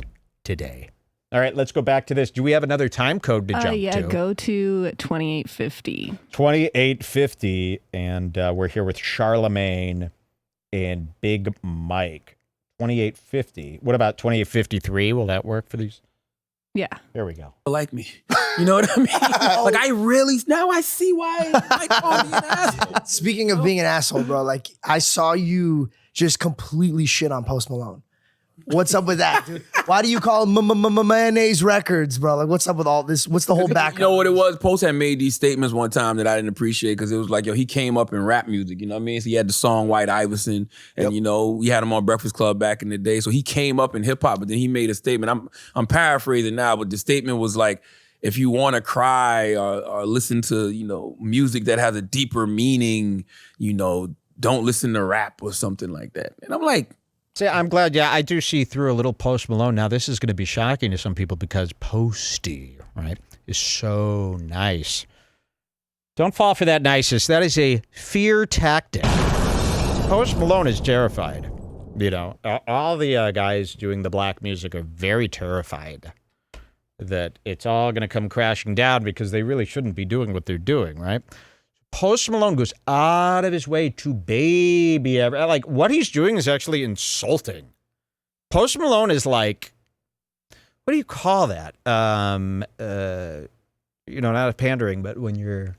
today. All right, let's go back to this. Do we have another time code to jump to? Yeah, go to 2850. 2850, and we're here with Charlamagne and Big Mike. 2850. What about 2853? Will that work for these? Yeah. There we go. Like me. You know what I mean? Like now I see why I call me an asshole. Speaking of being an asshole, bro, like I saw you just completely shit on Post Malone. What's up with that, dude? Why do you call him mayonnaise records, bro? Like, what's up with all this? What's the whole background? You know what it was? Post had made these statements one time that I didn't appreciate because it was like, he came up in rap music, you know what I mean? So he had the song White Iverson, and we had him on Breakfast Club back in the day. So he came up in hip hop, but then he made a statement. I'm paraphrasing now, but the statement was like, if you want to cry or listen to, music that has a deeper meaning, don't listen to rap or something like that. And I'm like, see, I'm glad. Yeah, I do see through a little Post Malone. Now, this is going to be shocking to some people because Posty, right, is so nice. Don't fall for that niceness. That is a fear tactic. Post Malone is terrified. All the guys doing the black music are very terrified that it's all going to come crashing down because they really shouldn't be doing what they're doing, right? Post Malone goes out of his way to baby like what he's doing is actually insulting. Post Malone is like, what do you call that? Not a pandering, but when you're,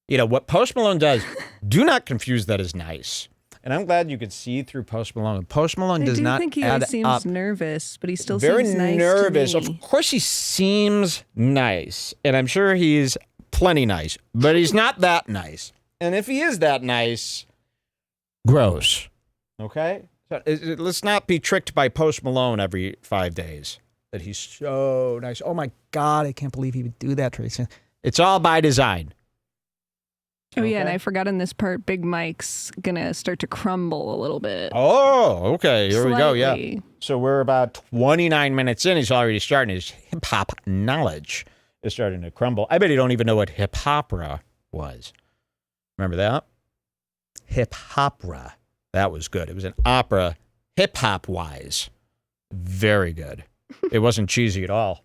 what Post Malone does. Do not confuse that as nice. And I'm glad you could see through Post Malone. Post Malone does not think he add seems up. nervous, but he still Very seems nice nervous. to me. Of course, he seems nice, and I'm sure he's plenty nice, but he's not that nice. And if he is that nice, gross. Okay? So, let's not be tricked by Post Malone every 5 days that he's so nice. Oh my God, I can't believe he would do that, Tracy. It's all by design. Oh, yeah, and I forgot in this part, Big Mike's going to start to crumble a little bit. Oh, okay. Here we go. Yeah. Slightly. So we're about 29 minutes in. He's already starting. His hip-hop knowledge is starting to crumble. I bet you don't even know what hip-opera was. Remember that? Hip-opera. That was good. It was an opera, hip-hop-wise. Very good. It wasn't cheesy at all.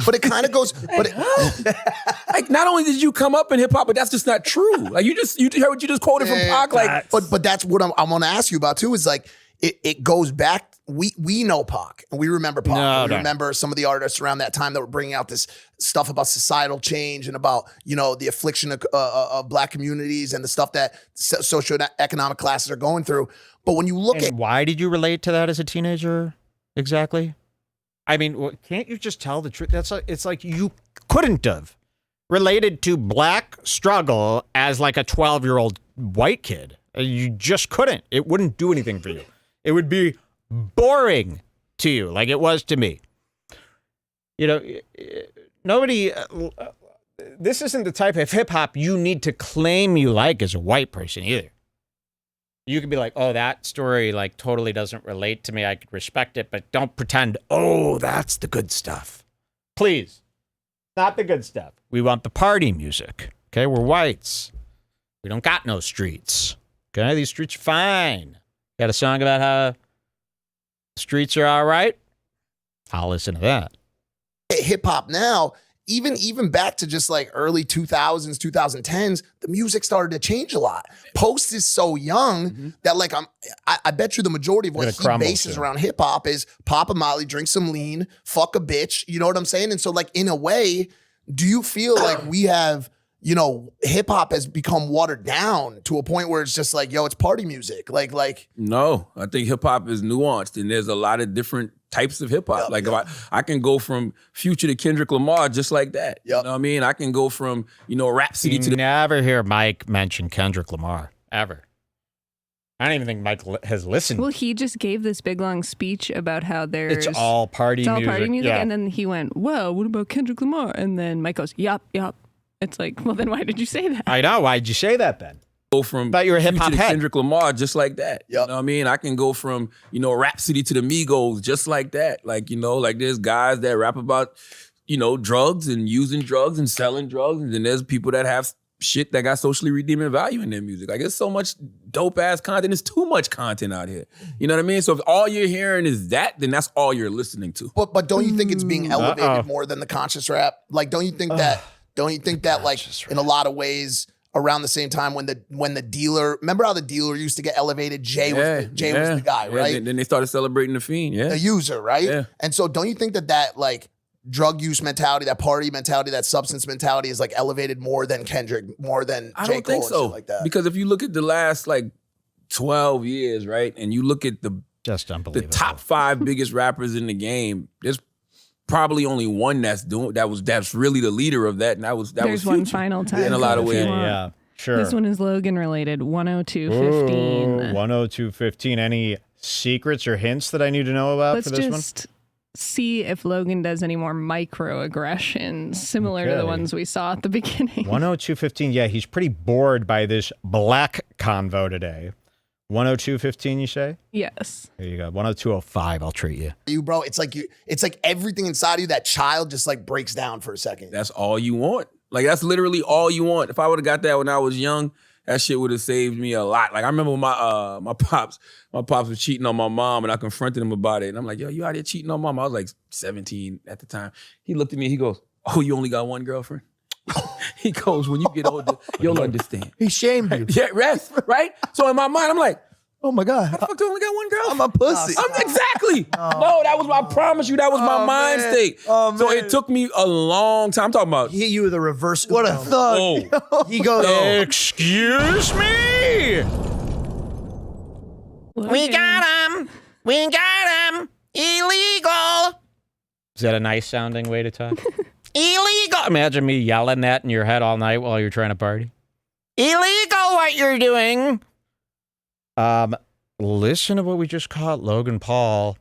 But it kind of goes. Like, not only did you come up in hip hop, but that's just not true. Like, you heard what you just quoted from Pac. Like, but that's what I want to ask you about too. Is like it goes back. We know Pac and we remember Pac. We remember some of the artists around that time that were bringing out this stuff about societal change and about the affliction of black communities and the stuff that socioeconomic classes are going through. But when you look at why did you relate to that as a teenager exactly? I mean, can't you just tell the truth? It's like you couldn't have related to black struggle as like a 12-year-old white kid. You just couldn't. It wouldn't do anything for you. It would be boring to you like it was to me. Nobody, this isn't the type of hip hop you need to claim you like as a white person either. You could be like, oh, that story like totally doesn't relate to me. I could respect it, but don't pretend, oh, that's the good stuff. Please. Not the good stuff. We want the party music. Okay, we're whites. We don't got no streets. Okay, these streets are fine. Got a song about how streets are all right? I'll listen to that. Hip hop now, even back to just like early 2000s, 2010s, the music started to change a lot. Post is so young that like I bet you the majority of what he bases around hip hop is pop a Molly, drink some lean, fuck a bitch. You know what I'm saying? And so like in a way, do you feel like we have, you know, hip hop has become watered down to a point where it's just like, yo, it's party music. Like No, I think hip hop is nuanced, and there's a lot of different types of hip hop. Like if I can go from Future to Kendrick Lamar just like that. You know what I mean? I can go from, you know, Rhapsody to never hear Mike mention Kendrick Lamar ever. I don't even think Mike has listened. Well, he just gave this big long speech about how it's all party music. It's all party music. Yeah. And then he went, whoa, what about Kendrick Lamar? And then Mike goes, yup. It's like, well, then why did you say that? I know. Why'd you say that then? Go from But you're a hip hop Future to head. Kendrick Lamar just like that. You know what I mean? I can go from, you know, Rhapsody to the Migos just like that. Like, you know, like there's guys that rap about, you know, drugs and using drugs and selling drugs. And then there's people that have shit that got socially redeeming value in their music. Like there's so much dope ass content. There's too much content out here. You know what I mean? So if all you're hearing is that, then that's all you're listening to. But don't you think it's being elevated more than the conscious rap? Like don't you think that like in a lot of ways around the same time when the dealer, remember how the dealer used to get elevated? Jay was the guy, right? Then they started celebrating the Fiend, The user, right? Yeah. And so don't you think that like drug use mentality, that party mentality, that substance mentality is like elevated more than Kendrick, more than I J. don't Cole think and so. shit like that? Because if you look at the last like 12 years, right, and you look at the Just unbelievable. the top 5 biggest rappers in the game, there's probably only one that's really the leader of that, and that was There's one Future. final time. In a lot of ways. Yeah, sure. This one is Logan related, 102.15. 102.15. Any secrets or hints that I need to know about Let's for this one? just see if Logan does any more microaggressions similar to the Okay. ones we saw at the beginning. 102.15. Yeah, he's pretty bored by this black convo today. 102.15, you say? Yes. There you go. 102.05, I'll treat you. You, bro, it's like everything inside of you, that child just like breaks down for a second. That's all you want. Like that's literally all you want. If I would have got that when I was young, that shit would have saved me a lot. Like I remember when my pops was cheating on my mom, and I confronted him about it. And I'm like, yo, you out here cheating on mom? I was like 17 at the time. He looked at me, he goes, oh, you only got one girlfriend? He goes, when you get older, you'll understand. He shamed you. Yeah, right? So in my mind, I'm like, Oh my God. how the fuck do I only got one girl? I'm a pussy. Exactly. No, that was I promise you, that was my mind state. Oh, So man. it took me a long time. I'm talking about. He hit you with a reverse. What a Uno. thug. Oh, He goes, Excuse me? We got him. We got him. Illegal. Is that a nice sounding way to talk? Illegal. Imagine me yelling that in your head all night while you're trying to party. Illegal what you're doing. Listen to what we just caught Logan Paul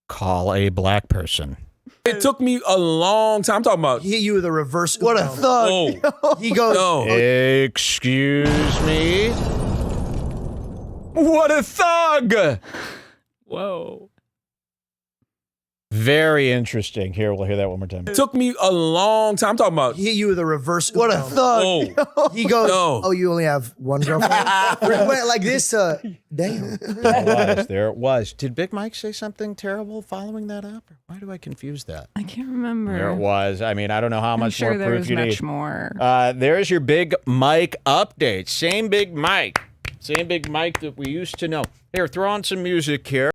call a black person. it took me a long time. I'm talking about. he hit you with a reverse. What a Uno. thug. Oh, He goes, no. Excuse me? What a thug! Whoa. Very interesting. Here, we'll hear that one more time. It took me a long time. I'm talking about. he hit you with a reverse. What a Uno. thug. Oh, He goes, No. oh, you only have one girlfriend? It went like this, damn. There it was. Did Big Mike say something terrible following that up? Or why do I confuse that? I can't remember. There it was. I mean, I don't know how I'm much sure more there proof was you much need. more. There's your Big Mike update. Same Big Mike. Same Big Mike that we used to know. Here, throw on some music here.